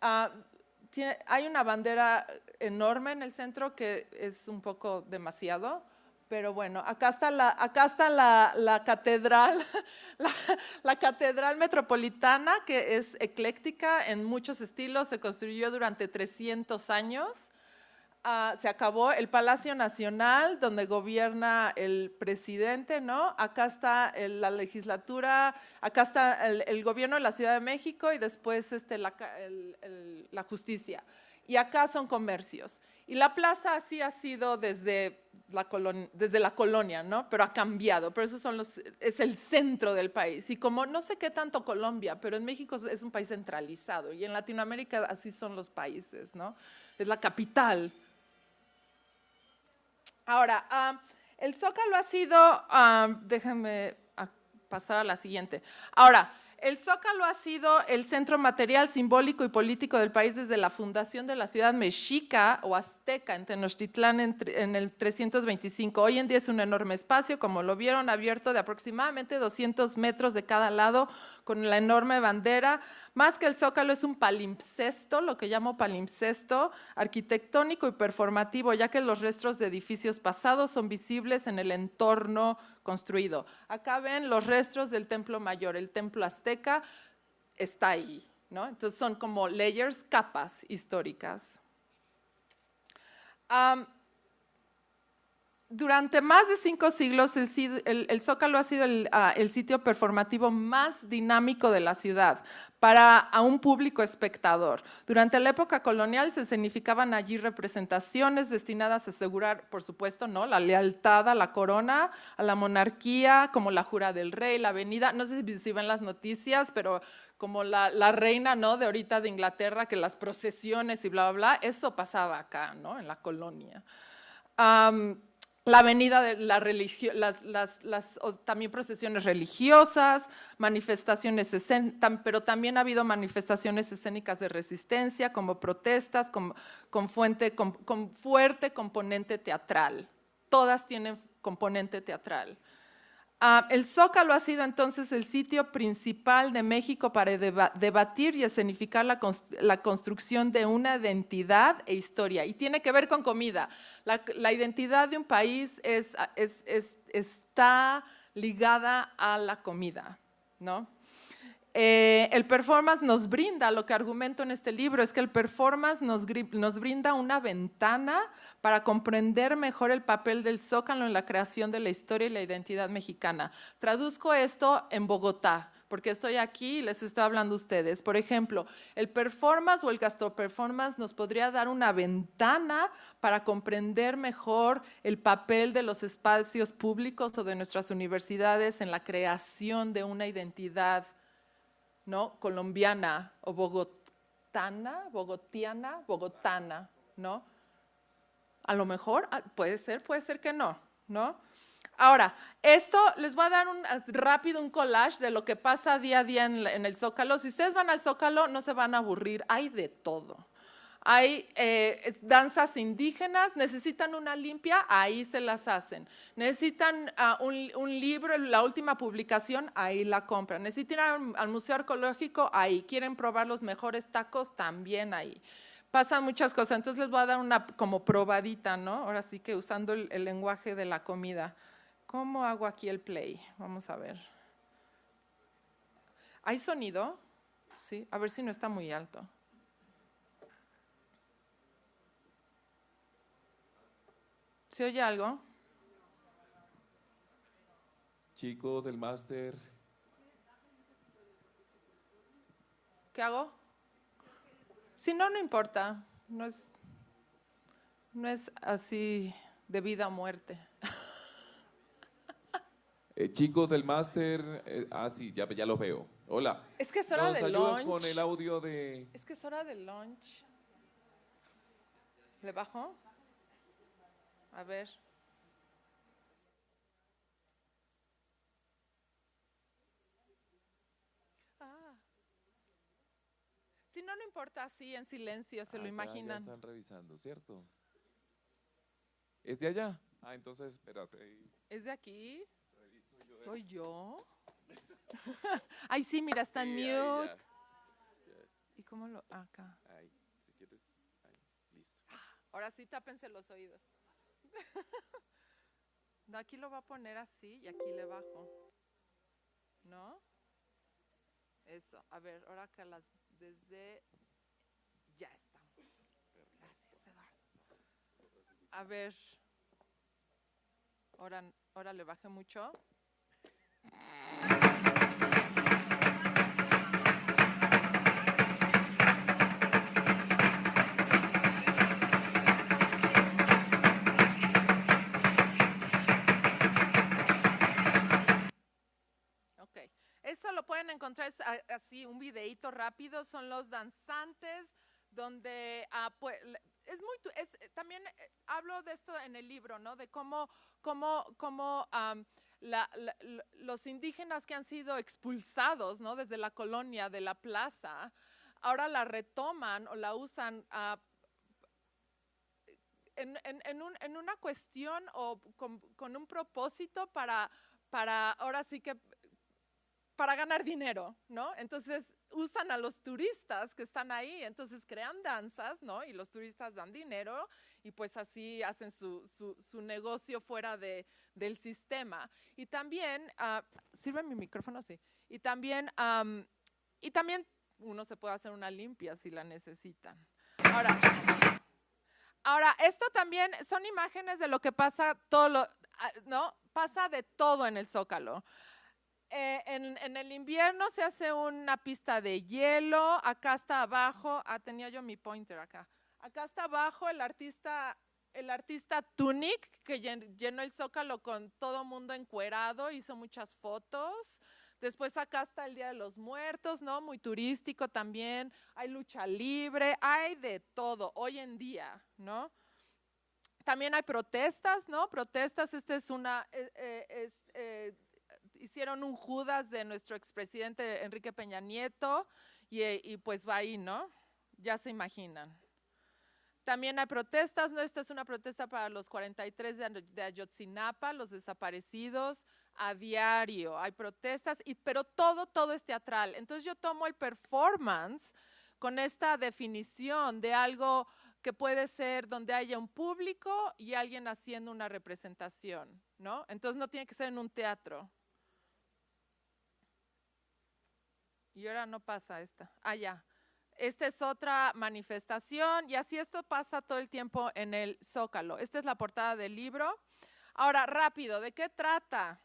Hay una bandera enorme en el centro que es un poco demasiado, pero bueno, acá está la catedral, la catedral metropolitana, que es ecléctica en muchos estilos, se construyó durante 300 años. Se acabó el Palacio Nacional, donde gobierna el presidente, ¿no? Acá está la legislatura, acá está el gobierno de la Ciudad de México y después la justicia. Y acá son comercios. Y la plaza así ha sido desde la colonia, ¿no? Pero ha cambiado, pero es el centro del país. Y como no sé qué tanto Colombia, pero en México es un país centralizado y en Latinoamérica así son los países, ¿no? Es la capital. Ahora, el Zócalo ha sido, déjenme pasar a la siguiente. Ahora, el Zócalo ha sido el centro material, simbólico y político del país desde la fundación de la ciudad mexica o azteca en Tenochtitlán en el 325. Hoy en día es un enorme espacio, como lo vieron, abierto de aproximadamente 200 metros de cada lado con la enorme bandera. Más que el Zócalo es un palimpsesto, lo que llamo palimpsesto, arquitectónico y performativo, ya que los restos de edificios pasados son visibles en el entorno construido. Acá ven los restos del Templo Mayor, el Templo Azteca está ahí, ¿no? Entonces son como layers, capas históricas. durante más de 5 siglos, el Zócalo ha sido el sitio performativo más dinámico de la ciudad para a un público espectador. Durante la época colonial se escenificaban allí representaciones destinadas a asegurar, por supuesto, ¿no?, la lealtad a la corona, a la monarquía, como la Jura del Rey, la Avenida. No sé si ven las noticias, pero como la reina, ¿no?, de ahorita de Inglaterra, que las procesiones y bla, bla, bla, eso pasaba acá, ¿no?, en la colonia. La avenida de la religión, también procesiones religiosas, manifestaciones pero también ha habido manifestaciones escénicas de resistencia, como protestas, con fuerte componente teatral. Todas tienen componente teatral. El Zócalo ha sido entonces el sitio principal de México para debatir y escenificar la construcción de una identidad e historia. Y tiene que ver con comida. La identidad de un país está ligada a la comida, ¿no? El performance nos brinda, lo que argumento en este libro, es que el performance nos brinda una ventana para comprender mejor el papel del Zócalo en la creación de la historia y la identidad mexicana. Traduzco esto en Bogotá, porque estoy aquí y les estoy hablando a ustedes. Por ejemplo, el performance o el gastroperformance nos podría dar una ventana para comprender mejor el papel de los espacios públicos o de nuestras universidades en la creación de una identidad, ¿no?, colombiana o bogotiana, ¿no? A lo mejor puede ser que no, ¿no? Ahora, esto les voy a dar rápido un collage de lo que pasa día a día en el Zócalo. Si ustedes van al Zócalo, no se van a aburrir, hay de todo. Hay danzas indígenas, necesitan una limpia, ahí se las hacen. Necesitan un libro, la última publicación, ahí la compran. Necesitan ir al Museo Arqueológico, ahí. Quieren probar los mejores tacos, también ahí. Pasan muchas cosas, entonces les voy a dar una como probadita, ¿no? Ahora sí que usando el lenguaje de la comida. ¿Cómo hago aquí el play? Vamos a ver. ¿Hay sonido? Sí, a ver si no está muy alto. ¿Se oye algo? Chico del máster. ¿Qué hago? Si no, no importa. No es así de vida o muerte. Chicos del máster. Sí, ya lo veo. Hola. Es que es hora de ayudas lunch. con el audio de… Es que es hora de lunch. ¿Le bajo? A ver. Si no, no importa, así en silencio, se lo imaginan. Ya están revisando, ¿cierto? ¿Es de allá? Entonces, espérate. ¿Es de aquí? ¿Soy yo? Ay, sí, mira, está en mute. ¿Y cómo lo...? Acá. Ahí, si quieres, ahí, listo. Ahora sí, tápense los oídos. No, aquí lo va a poner así y aquí le bajo. ¿No? Eso. A ver, ahora que desde… Ya estamos. Gracias, Eduardo. A ver. Ahora le bajé mucho. Eso lo pueden encontrar así, un videíto rápido, son los danzantes, donde también hablo de esto en el libro, ¿no? De cómo los indígenas que han sido expulsados, ¿no?, desde la colonia, de la plaza, ahora la retoman o la usan en una cuestión o con un propósito para ahora sí que para ganar dinero, ¿no? Entonces usan a los turistas que están ahí, entonces crean danzas, ¿no? Y los turistas dan dinero y pues así hacen su negocio fuera del sistema. Y también, ¿sirve mi micrófono? Sí. Y también uno se puede hacer una limpia si la necesitan. Ahora, Ahora, esto también son imágenes de lo que pasa ¿no? Pasa de todo en el Zócalo. En el invierno se hace una pista de hielo, acá está abajo, tenía yo mi pointer acá. Acá está abajo el artista Tunic, que llenó el Zócalo con todo mundo encuerado, hizo muchas fotos. Después acá está el Día de los Muertos, ¿no? Muy turístico también. Hay lucha libre, hay de todo hoy en día, ¿no? También hay protestas, ¿no? Protestas, hicieron un Judas de nuestro expresidente Enrique Peña Nieto y pues va ahí, ¿no? Ya se imaginan. También hay protestas, ¿no? Esta es una protesta para los 43 de Ayotzinapa, los desaparecidos, a diario. Hay protestas, pero todo es teatral. Entonces yo tomo el performance con esta definición de algo que puede ser donde haya un público y alguien haciendo una representación, ¿no? Entonces no tiene que ser en un teatro. Y ahora no pasa esta. Ya. Esta es otra manifestación y así esto pasa todo el tiempo en el Zócalo. Esta es la portada del libro. Ahora, rápido, ¿de qué trata?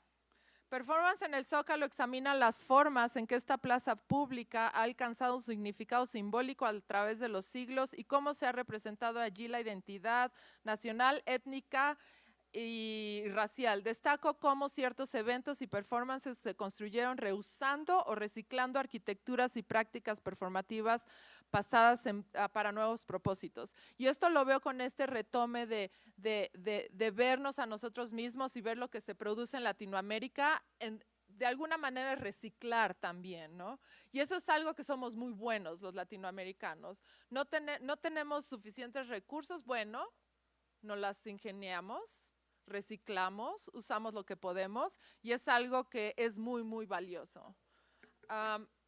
Performance en el Zócalo examina las formas en que esta plaza pública ha alcanzado un significado simbólico a través de los siglos y cómo se ha representado allí la identidad nacional, étnica y racial. Destaco cómo ciertos eventos y performances se construyeron reusando o reciclando arquitecturas y prácticas performativas pasadas para nuevos propósitos. Y esto lo veo con este retome de vernos a nosotros mismos y ver lo que se produce en Latinoamérica, de alguna manera reciclar también, ¿no? Y eso es algo que somos muy buenos los latinoamericanos. No tenemos suficientes recursos, bueno, nos las ingeniamos, reciclamos, usamos lo que podemos y es algo que es muy valioso.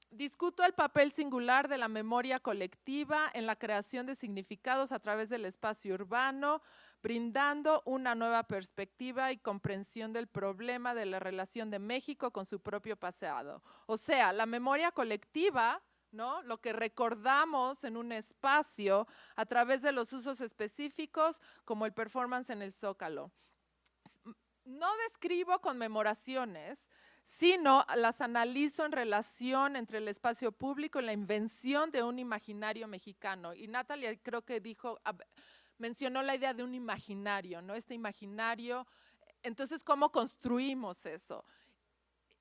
Discuto el papel singular de la memoria colectiva en la creación de significados a través del espacio urbano, brindando una nueva perspectiva y comprensión del problema de la relación de México con su propio pasado. O sea, la memoria colectiva, ¿no? Lo que recordamos en un espacio a través de los usos específicos como el performance en el Zócalo. No describo conmemoraciones, sino las analizo en relación entre el espacio público y la invención de un imaginario mexicano. Y Natalia creo que mencionó la idea de un imaginario, ¿no? Este imaginario, entonces, ¿cómo construimos eso?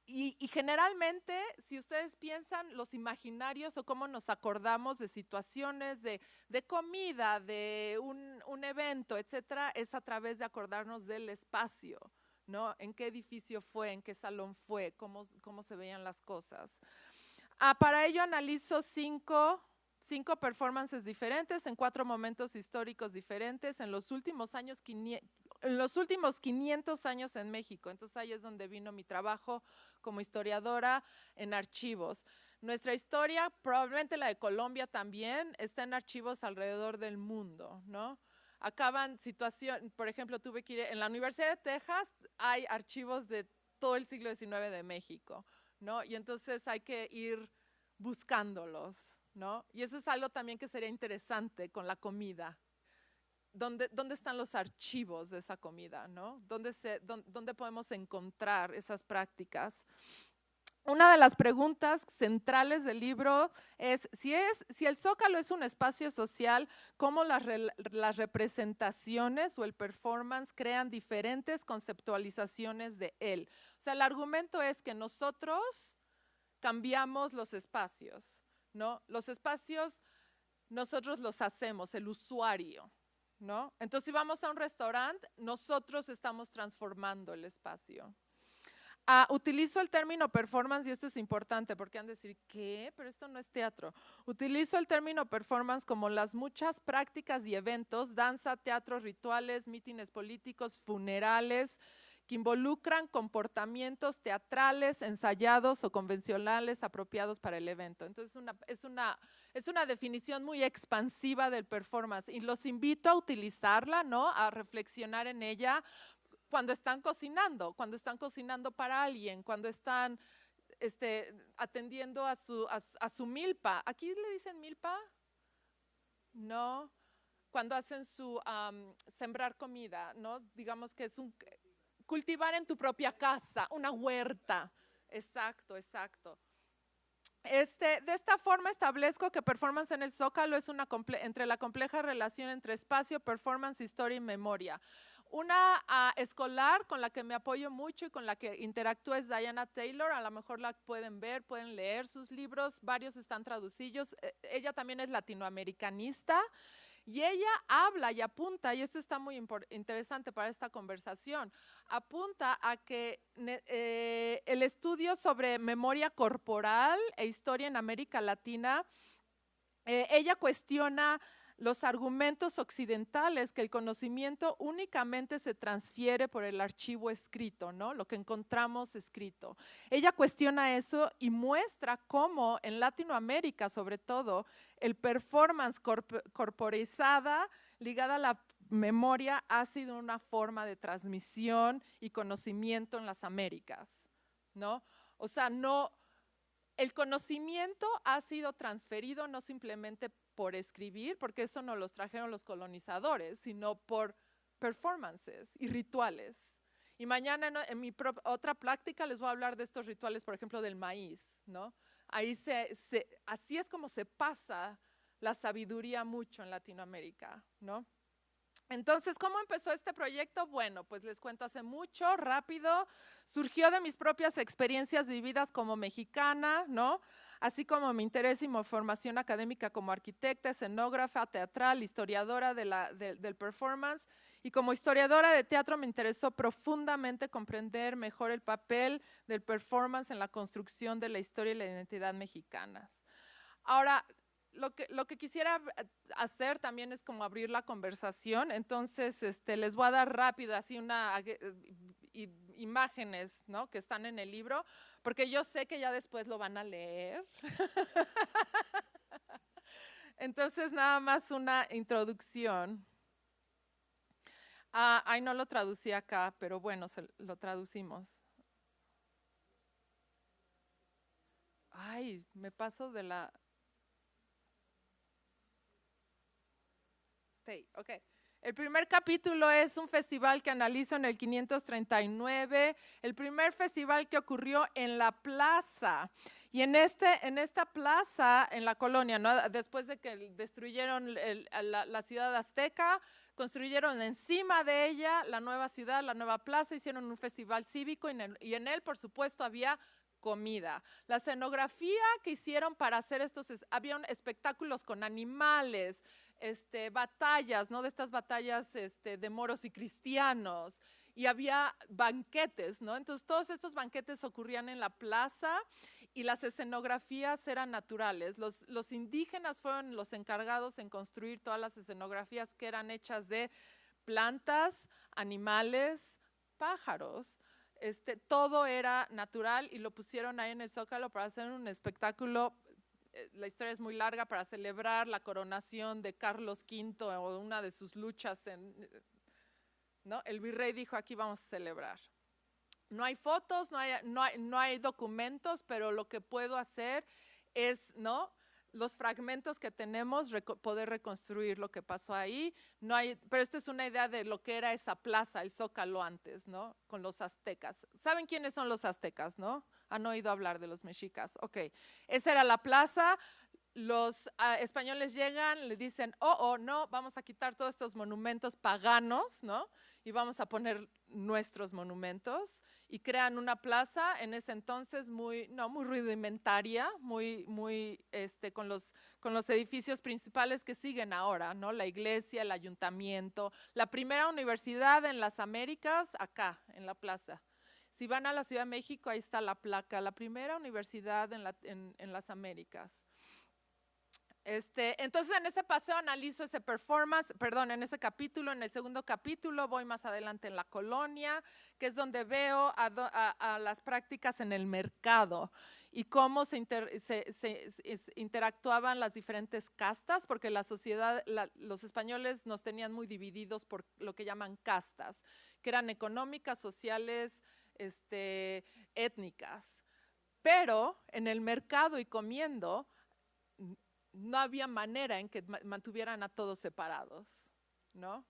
Y generalmente, si ustedes piensan los imaginarios o cómo nos acordamos de situaciones de comida, de un evento, etcétera, es a través de acordarnos del espacio, ¿no? En qué edificio fue, en qué salón fue, cómo se veían las cosas. Para ello analizo cinco performances diferentes en 4 momentos históricos diferentes en los últimos 500 años en México. Entonces ahí es donde vino mi trabajo como historiadora en archivos. Nuestra historia, probablemente la de Colombia también, está en archivos alrededor del mundo, ¿no? Acaban situaciones, por ejemplo, tuve que ir, en la Universidad de Texas hay archivos de todo el siglo XIX de México, ¿no? Y entonces hay que ir buscándolos, ¿no? Y eso es algo también que sería interesante con la comida. ¿Dónde están los archivos de esa comida, ¿no? ¿Dónde podemos encontrar esas prácticas? Una de las preguntas centrales del libro es si el Zócalo es un espacio social, ¿cómo las representaciones o el performance crean diferentes conceptualizaciones de él? O sea, el argumento es que nosotros cambiamos los espacios, ¿no? Los espacios nosotros los hacemos, el usuario, ¿no? Entonces, si vamos a un restaurante, nosotros estamos transformando el espacio. Utilizo el término performance y esto es importante porque han de decir, ¿qué? Pero esto no es teatro. Utilizo el término performance como las muchas prácticas y eventos, danza, teatro, rituales, mítines políticos, funerales, que involucran comportamientos teatrales, ensayados o convencionales apropiados para el evento. Entonces, es una definición muy expansiva del performance y los invito a utilizarla, ¿no? A reflexionar en ella cuando están cocinando para alguien, cuando están atendiendo a su milpa. ¿Aquí le dicen milpa? No. cuando hacen su sembrar comida, ¿no? Digamos que es cultivar en tu propia casa, una huerta. Exacto, exacto. De esta forma establezco que performance en el Zócalo es entre la compleja relación entre espacio, performance, historia y memoria. Una escolar con la que me apoyo mucho y con la que interactúo es Diana Taylor. A lo mejor la pueden ver, pueden leer sus libros, varios están traducidos. Ella también es latinoamericanista. Y ella habla y apunta, y esto está muy interesante para esta conversación, apunta a que el estudio sobre memoria corporal e historia en América Latina, ella cuestiona los argumentos occidentales que el conocimiento únicamente se transfiere por el archivo escrito, ¿no? Lo que encontramos escrito. Ella cuestiona eso y muestra cómo en Latinoamérica, sobre todo, el performance corporizada ligada a la memoria ha sido una forma de transmisión y conocimiento en las Américas, ¿no? O sea, el conocimiento ha sido transferido no simplemente por escribir, porque eso no los trajeron los colonizadores, sino por performances y rituales. Y mañana en mi otra práctica les voy a hablar de estos rituales, por ejemplo, del maíz, ¿no? Ahí así es como se pasa la sabiduría mucho en Latinoamérica, ¿no? Entonces, ¿cómo empezó este proyecto? Bueno, pues les cuento hace mucho, rápido. Surgió de mis propias experiencias vividas como mexicana, ¿no? Así como mi interés y mi formación académica como arquitecta, escenógrafa, teatral, historiadora del performance. Y como historiadora de teatro me interesó profundamente comprender mejor el papel del performance en la construcción de la historia y la identidad mexicanas. Ahora, lo que quisiera hacer también es como abrir la conversación, entonces les voy a dar rápido así imágenes, ¿no? Que están en el libro, porque yo sé que ya después lo van a leer. Entonces nada más una introducción. Ay, no lo traducí acá, pero bueno, lo traducimos. Ay, me paso de la… Ok. El primer capítulo es un festival que analizo en el 539, el primer festival que ocurrió en la plaza. Y en esta plaza, en la colonia, ¿no? Después de que destruyeron la ciudad azteca, construyeron encima de ella la nueva ciudad, la nueva plaza, hicieron un festival cívico y en él, por supuesto, había comida. La escenografía que hicieron para hacer habían espectáculos con animales, batallas, ¿no? De estas batallas de moros y cristianos, y había banquetes, ¿no? Entonces todos estos banquetes ocurrían en la plaza y las escenografías eran naturales. Los indígenas fueron los encargados en construir todas las escenografías que eran hechas de plantas, animales, pájaros. Todo era natural y lo pusieron ahí en el Zócalo para hacer un espectáculo. La historia es muy larga, para celebrar la coronación de Carlos V o una de sus luchas. ¿No? El virrey dijo, aquí vamos a celebrar. No hay fotos, no hay documentos, pero lo que puedo hacer es, ¿no? Los fragmentos que tenemos, poder reconstruir lo que pasó ahí. Pero esta es una idea de lo que era esa plaza, el Zócalo antes, ¿no? Con los aztecas. ¿Saben quiénes son los aztecas, no? ¿Han oído hablar de los mexicas? Ok, esa era la plaza. Los españoles llegan, le dicen, no, vamos a quitar todos estos monumentos paganos, ¿no? Y vamos a poner nuestros monumentos y crean una plaza en ese entonces muy rudimentaria, con los edificios principales que siguen ahora, ¿no? La iglesia, el ayuntamiento, la primera universidad en las Américas, acá, en la plaza. Si van a la Ciudad de México, ahí está la placa, la primera universidad en las Américas. Entonces en ese paseo analizo ese en ese capítulo, en el segundo capítulo voy más adelante en la colonia, que es donde veo a las prácticas en el mercado y cómo se interactuaban las diferentes castas, porque la sociedad, los españoles nos tenían muy divididos por lo que llaman castas, que eran económicas, sociales, étnicas. Pero en el mercado y comiendo, no había manera en que mantuvieran a todos separados, ¿no?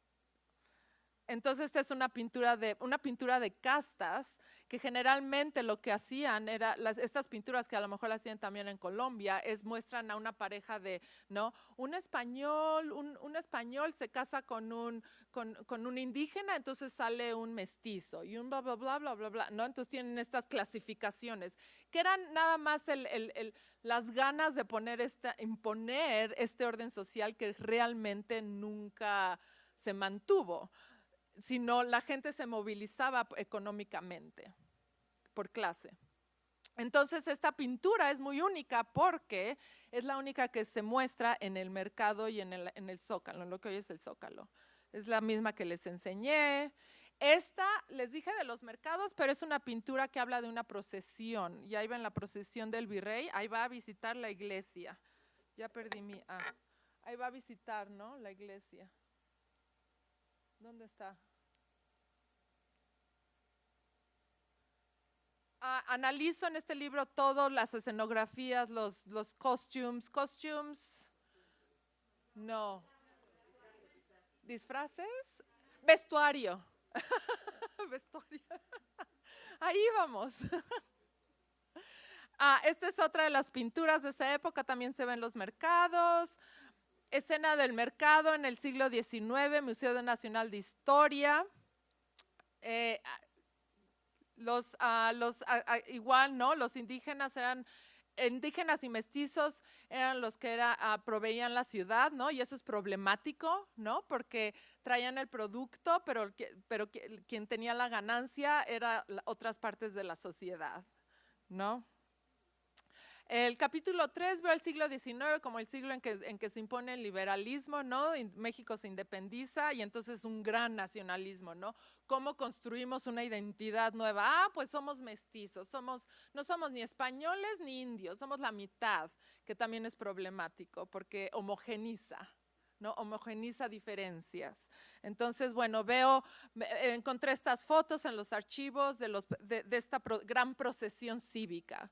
Entonces esta es una pintura de castas, que generalmente lo que hacían era, estas pinturas que a lo mejor las tienen también en Colombia, muestran a una pareja de, ¿no? Un español se casa con un indígena, entonces sale un mestizo y un bla, bla, bla, bla, bla, bla, ¿no? Entonces tienen estas clasificaciones, que eran nada más las ganas de imponer este orden social que realmente nunca se mantuvo, sino la gente se movilizaba económicamente por clase. Entonces esta pintura es muy única porque es la única que se muestra en el mercado y en el Zócalo, en lo que hoy es el Zócalo. Es la misma que les enseñé. Esta, les dije de los mercados, pero es una pintura que habla de una procesión. Y ahí va en la procesión del virrey, ahí va a visitar la iglesia. Ya perdí ahí va a visitar, ¿no? La iglesia. ¿Dónde está? Analizo en este libro todas las escenografías, los costumes, no, disfraces, vestuario, vestuario, ahí vamos. Esta es otra de las pinturas de esa época, también se ven los mercados. Escena del mercado en el siglo XIX, Museo Nacional de Historia. Igual, ¿no? Los indígenas y mestizos eran los que proveían la ciudad, ¿no? Y eso es problemático, ¿no? Porque traían el producto, pero quien tenía la ganancia era otras partes de la sociedad, ¿no? El capítulo 3 veo el siglo XIX como el siglo en que se impone el liberalismo, ¿no? México se independiza y entonces un gran nacionalismo, ¿no? ¿Cómo construimos una identidad nueva? Pues somos mestizos, no somos ni españoles ni indios, somos la mitad, que también es problemático porque homogeniza, ¿no? Homogeniza diferencias. Entonces, bueno, encontré estas fotos en los archivos de esta gran procesión cívica.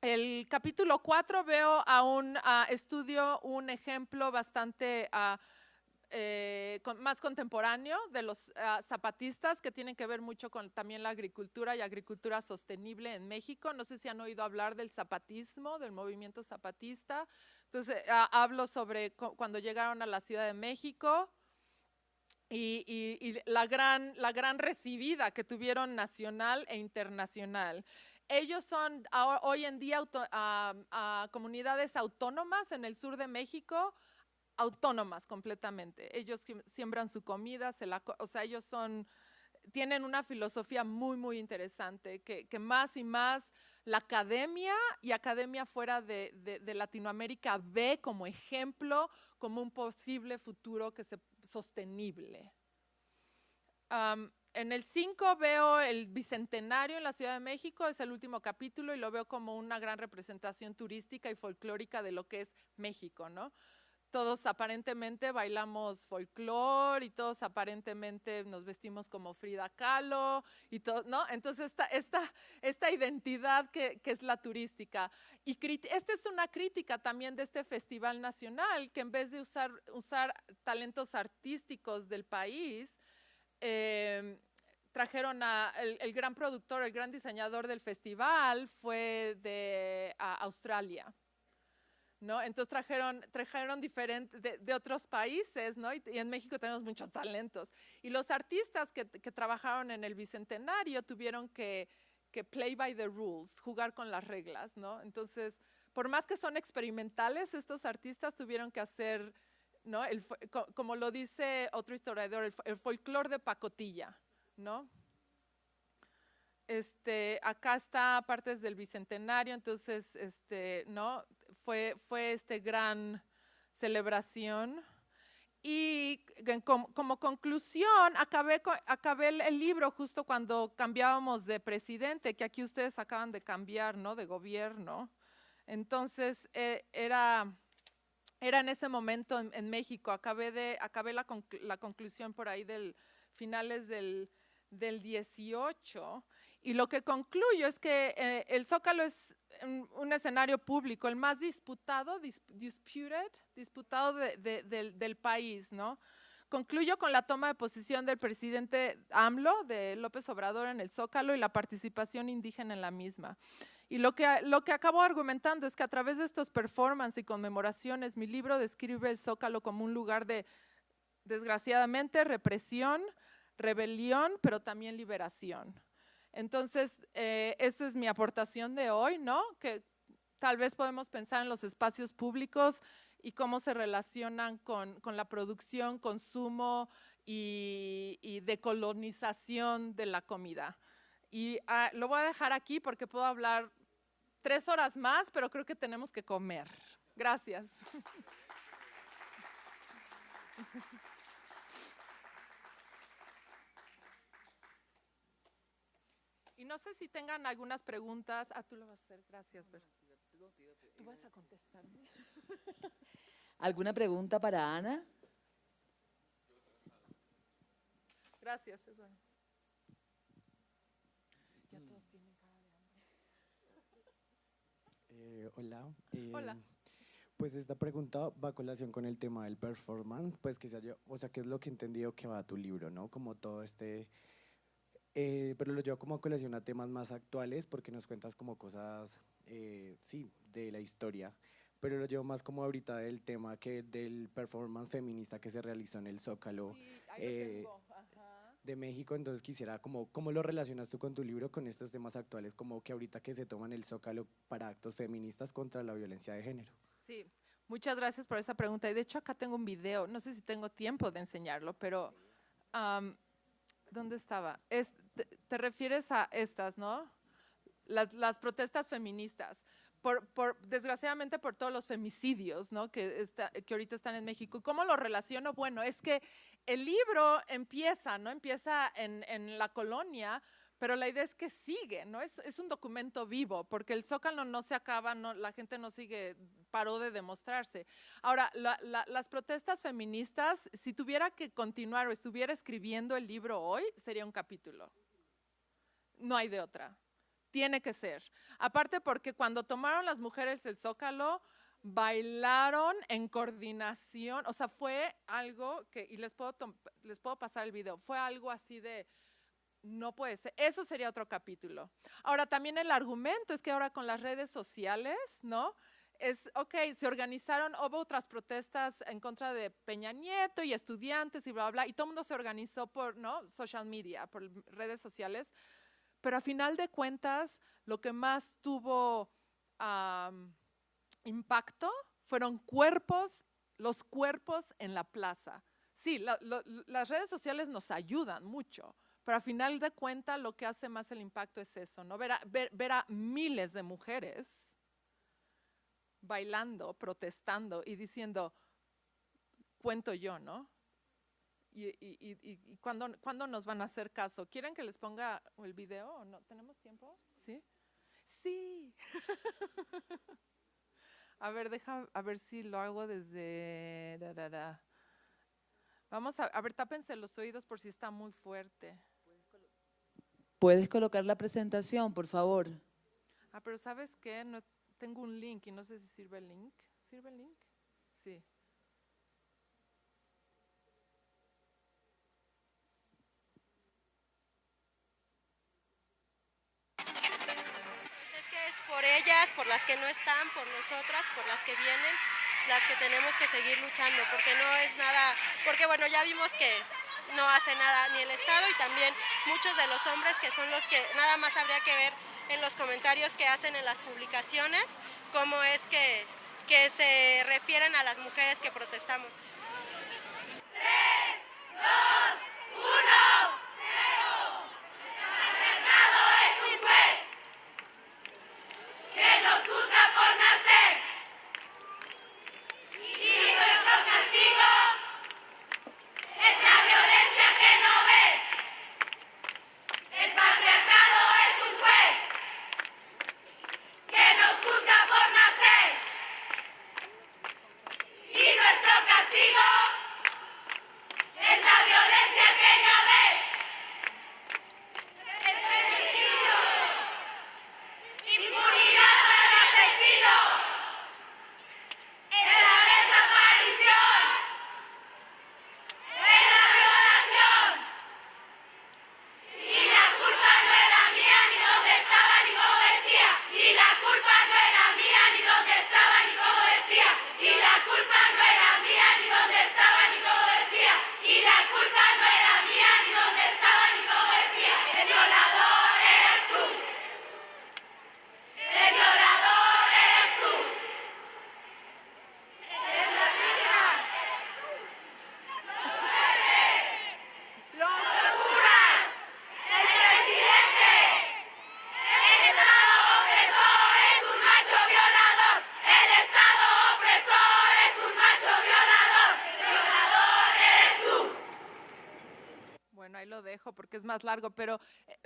El capítulo 4 veo estudio un ejemplo bastante más contemporáneo de los zapatistas, que tienen que ver mucho con también la agricultura y agricultura sostenible en México. No sé si han oído hablar del zapatismo, del movimiento zapatista. Entonces hablo sobre cuando llegaron a la Ciudad de México y la gran recibida que tuvieron nacional e internacional. Ellos son hoy en día comunidades autónomas en el sur de México, autónomas completamente. Ellos siembran su comida, ellos tienen una filosofía muy, muy interesante que más y más la academia y academia fuera de Latinoamérica ve como ejemplo, como un posible futuro sostenible. En el 5 veo el Bicentenario en la Ciudad de México, es el último capítulo y lo veo como una gran representación turística y folclórica de lo que es México, ¿no? Todos aparentemente bailamos folclore y todos aparentemente nos vestimos como Frida Kahlo y todo, ¿no? Entonces esta identidad que es la turística. Y esta es una crítica también de este Festival Nacional, que en vez de usar talentos artísticos del país, trajeron el gran productor, el gran diseñador del festival fue de Australia, ¿no? Entonces trajeron diferentes de otros países, ¿no? Y en México tenemos muchos talentos. Y los artistas que trabajaron en el Bicentenario tuvieron que play by the rules, jugar con las reglas, ¿no? Entonces, por más que son experimentales, estos artistas tuvieron que hacer, ¿no? Como lo dice otro historiador, el folclore de pacotilla, ¿no? Acá está partes del Bicentenario, entonces, ¿no? Fue gran celebración. Y como conclusión, acabé el libro justo cuando cambiábamos de presidente, que aquí ustedes acaban de cambiar, ¿no? De gobierno. Entonces, era en ese momento en México. Acabé la conclusión por ahí finales del 18. Y lo que concluyo es que el Zócalo un escenario público, el más disputado, disputado del país, ¿no? Concluyo con la toma de posición del presidente AMLO, de López Obrador, en el Zócalo y la participación indígena en la misma. Y lo que acabo argumentando es que a través de estos performances y conmemoraciones, mi libro describe el Zócalo como un lugar de, desgraciadamente, represión, rebelión, pero también liberación. Entonces, esta es mi aportación de hoy, ¿no? Que tal vez podemos pensar en los espacios públicos y cómo se relacionan con la producción, consumo y decolonización de la comida. Y lo voy a dejar aquí porque puedo hablar 3 horas más, pero creo que tenemos que comer. Gracias. Y no sé si tengan algunas preguntas. Tú lo vas a hacer. Gracias, Ver. Tú vas a contestarme. ¿Alguna pregunta para Ana? Gracias, Eduardo. Ya todos tienen cara de hambre. Hola. Hola. Pues esta pregunta va a colación con el tema del performance, pues que es lo que he entendido que va a tu libro, ¿no? Como todo pero lo llevo como a colación a temas más actuales porque nos cuentas como cosas, sí, de la historia, pero lo llevo más como ahorita del tema que del performance feminista que se realizó en el Zócalo. Sí, ahí lo tengo. Ajá. De México, entonces quisiera ¿cómo lo relacionas tú con tu libro con estos temas actuales, como que ahorita que se toman el Zócalo para actos feministas contra la violencia de género? Sí, muchas gracias por esa pregunta. Y de hecho acá tengo un video, no sé si tengo tiempo de enseñarlo, pero ¿dónde estaba? Te refieres a estas, ¿no? Las protestas feministas. Desgraciadamente por todos los femicidios, ¿no? que ahorita están en México. ¿Cómo lo relaciono? Bueno, es que el libro empieza, ¿no? Empieza en la colonia, pero la idea es que sigue, ¿no? Es un documento vivo, porque el Zócalo no se acaba, no, la gente no sigue, paró de demostrarse. Ahora, las protestas feministas, si tuviera que continuar o estuviera escribiendo el libro hoy, sería un capítulo. No hay de otra. Tiene que ser. Aparte porque cuando tomaron las mujeres el Zócalo, bailaron en coordinación, o sea, fue algo que, y les puedo pasar el video, fue algo así de, no puede ser, eso sería otro capítulo. Ahora, también el argumento es que ahora con las redes sociales, ¿no? Se organizaron, hubo otras protestas en contra de Peña Nieto y estudiantes y bla, bla, y todo el mundo se organizó por, ¿no? Social media, por redes sociales. Pero a final de cuentas, lo que más tuvo impacto fueron los cuerpos en la plaza. Sí, las redes sociales nos ayudan mucho, pero a final de cuentas lo que hace más el impacto es eso, ¿no? Ver a miles de mujeres bailando, protestando y diciendo, cuento yo, ¿no? ¿Y cuándo nos van a hacer caso? ¿Quieren que les ponga el video o no? ¿Tenemos tiempo? ¿Sí? Sí. A ver, a ver si lo hago desde… Vamos a ver, tápense los oídos por si está muy fuerte. ¿Puedes colocar la presentación, por favor? Pero ¿sabes qué? No, tengo un link y no sé si sirve el link. ¿Sirve el link? Sí. Por ellas, por las que no están, por nosotras, por las que vienen, las que tenemos que seguir luchando, porque no es nada, porque bueno, ya vimos que no hace nada ni el Estado y también muchos de los hombres que son los que nada más habría que ver en los comentarios que hacen en las publicaciones, cómo es que se refieren a las mujeres que protestamos. 3, 2, 1. ¡Y nuestro castigo! dejo porque es más largo, pero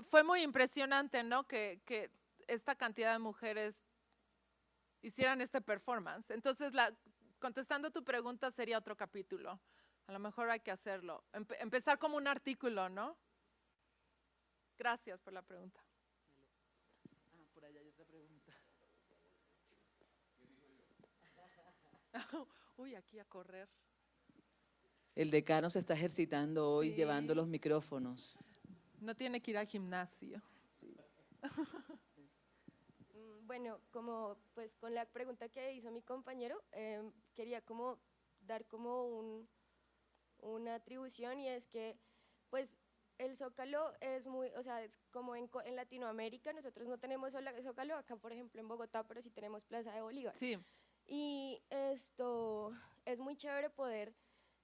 fue muy impresionante, ¿no? Que esta cantidad de mujeres hicieran este performance. Entonces, contestando tu pregunta sería otro capítulo. A lo mejor hay que hacerlo. Empezar como un artículo, ¿no? Gracias por la pregunta. Por allá hay otra pregunta. Uy, aquí a correr. El decano se está ejercitando hoy Sí. llevando los micrófonos. No tiene que ir al gimnasio. Bueno, como pues con la pregunta que hizo mi compañero, quería como dar como una atribución, y es que pues el Zócalo es muy, o sea, es como en Latinoamérica, nosotros no tenemos solo Zócalo, acá por ejemplo en Bogotá, pero sí tenemos Plaza de Bolívar. Sí. Y esto es muy chévere poder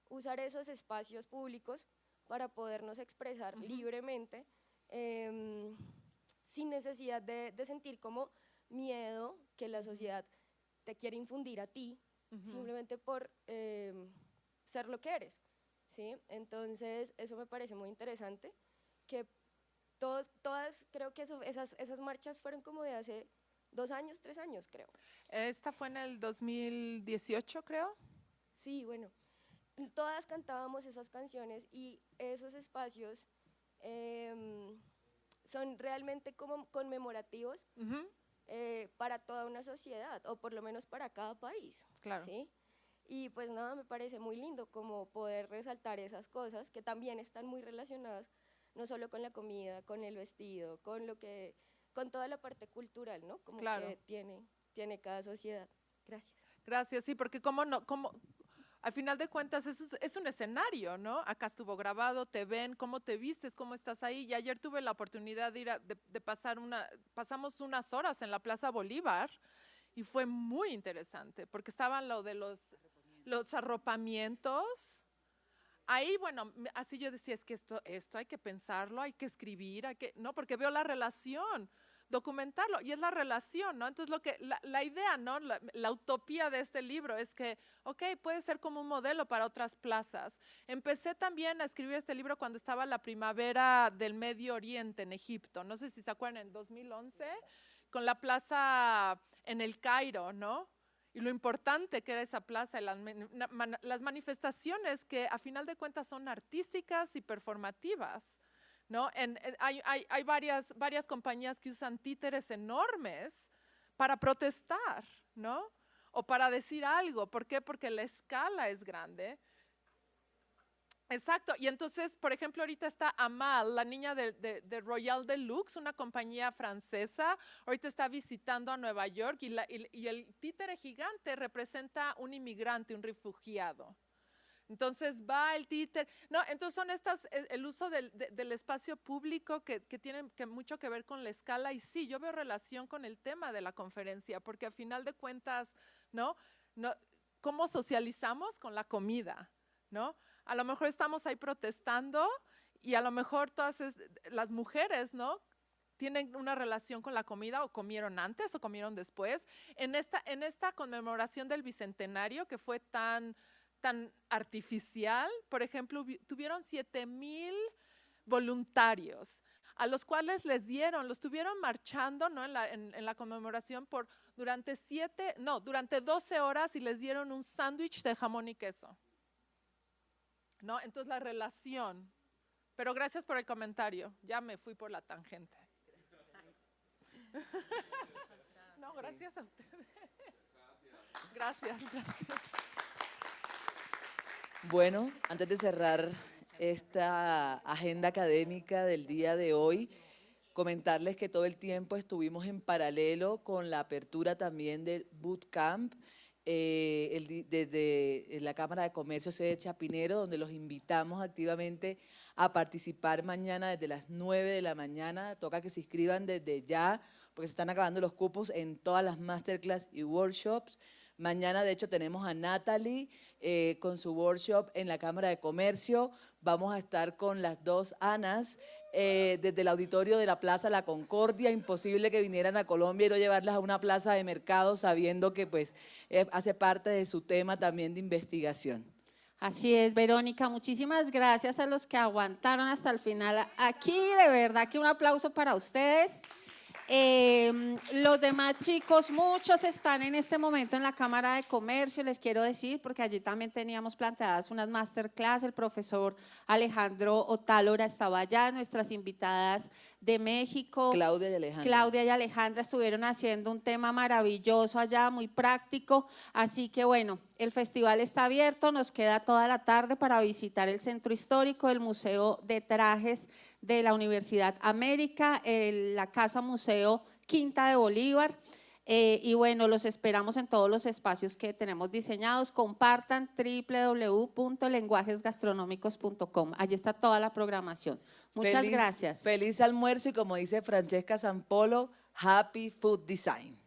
usar esos espacios públicos para podernos expresar libremente, sin necesidad de sentir como miedo que la sociedad te quiere infundir a ti, simplemente por ser lo que eres, ¿sí? Entonces, eso me parece muy interesante, que todas, creo que esas marchas fueron como de hace 2 años, 3 años, creo. Esta fue en el 2018, creo. Sí, bueno, todas cantábamos esas canciones y esos espacios son realmente como conmemorativos para toda una sociedad, o por lo menos para cada país. Claro. ¿Sí? Y pues nada, me parece muy lindo como poder resaltar esas cosas que también están muy relacionadas, no solo con la comida, con el vestido, con toda la parte cultural, ¿no? Como Claro. que tiene cada sociedad. Gracias. Gracias, sí, porque al final de cuentas es un escenario, ¿no? Acá estuvo grabado, te ven, cómo te vistes, cómo estás ahí. Y ayer tuve la oportunidad de ir pasamos unas horas en la Plaza Bolívar y fue muy interesante porque estaban lo de los arropamientos. Ahí, bueno, así yo decía, es que esto hay que pensarlo, hay que escribir, no, porque veo la relación, documentarlo, y es la relación, ¿no? Entonces, la idea, ¿no? La utopía de este libro es que, ok, puede ser como un modelo para otras plazas. Empecé también a escribir este libro cuando estaba la primavera del Medio Oriente en Egipto, no sé si se acuerdan, en 2011, con la plaza en el Cairo, ¿no? Y lo importante que era esa plaza, y las manifestaciones que a final de cuentas son artísticas y performativas, ¿no? Hay varias compañías que usan títeres enormes para protestar, ¿no? O para decir algo. ¿Por qué? Porque la escala es grande. Exacto, y entonces, por ejemplo, ahorita está Amal, la niña de Royal Deluxe, una compañía francesa, ahorita está visitando a Nueva York y el títere gigante representa un inmigrante, un refugiado. Entonces va el títere, no, entonces son el uso del espacio público que tienen mucho que ver con la escala, y sí, yo veo relación con el tema de la conferencia, porque a final de cuentas, ¿no? ¿Cómo socializamos? Con la comida, ¿no? A lo mejor estamos ahí protestando y a lo mejor todas las mujeres, ¿no? Tienen una relación con la comida, o comieron antes o comieron después. En esta conmemoración del Bicentenario, que fue tan artificial, por ejemplo, tuvieron 7,000 voluntarios, a los cuales los tuvieron marchando, ¿no? en la conmemoración durante 12 horas, y les dieron un sándwich de jamón y queso. ¿No? Entonces la relación. Pero gracias por el comentario. Ya me fui por la tangente. No, gracias a ustedes. Gracias. Bueno, antes de cerrar esta agenda académica del día de hoy, comentarles que todo el tiempo estuvimos en paralelo con la apertura también del Bootcamp, desde la Cámara de Comercio sede Chapinero, donde los invitamos activamente a participar mañana desde las 9 de la mañana. Toca que se inscriban desde ya, porque se están acabando los cupos en todas las masterclass y workshops. Mañana, de hecho, tenemos a Natalie con su workshop en la Cámara de Comercio. Vamos a estar con las dos Anas desde el auditorio de la Plaza La Concordia. Imposible que vinieran a Colombia y no llevarlas a una plaza de mercado, sabiendo que pues hace parte de su tema también de investigación. Así es, Verónica, muchísimas gracias a los que aguantaron hasta el final. Aquí, de verdad que un aplauso para ustedes. Los demás chicos, muchos están en este momento en la Cámara de Comercio, les quiero decir, porque allí también teníamos planteadas unas masterclass, el profesor Alejandro Otálora estaba allá, nuestras invitadas de México, Claudia y Alejandra. Claudia y Alejandra estuvieron haciendo un tema maravilloso allá, muy práctico, así que bueno, el festival está abierto, nos queda toda la tarde para visitar el Centro Histórico, el Museo de Trajes de la Universidad América, la Casa Museo Quinta de Bolívar, y bueno, los esperamos en todos los espacios que tenemos diseñados. Compartan www.lenguajesgastronómicos.com, allí está toda la programación. Muchas gracias. Feliz almuerzo y como dice Francesca Sampolo, Happy Food Design.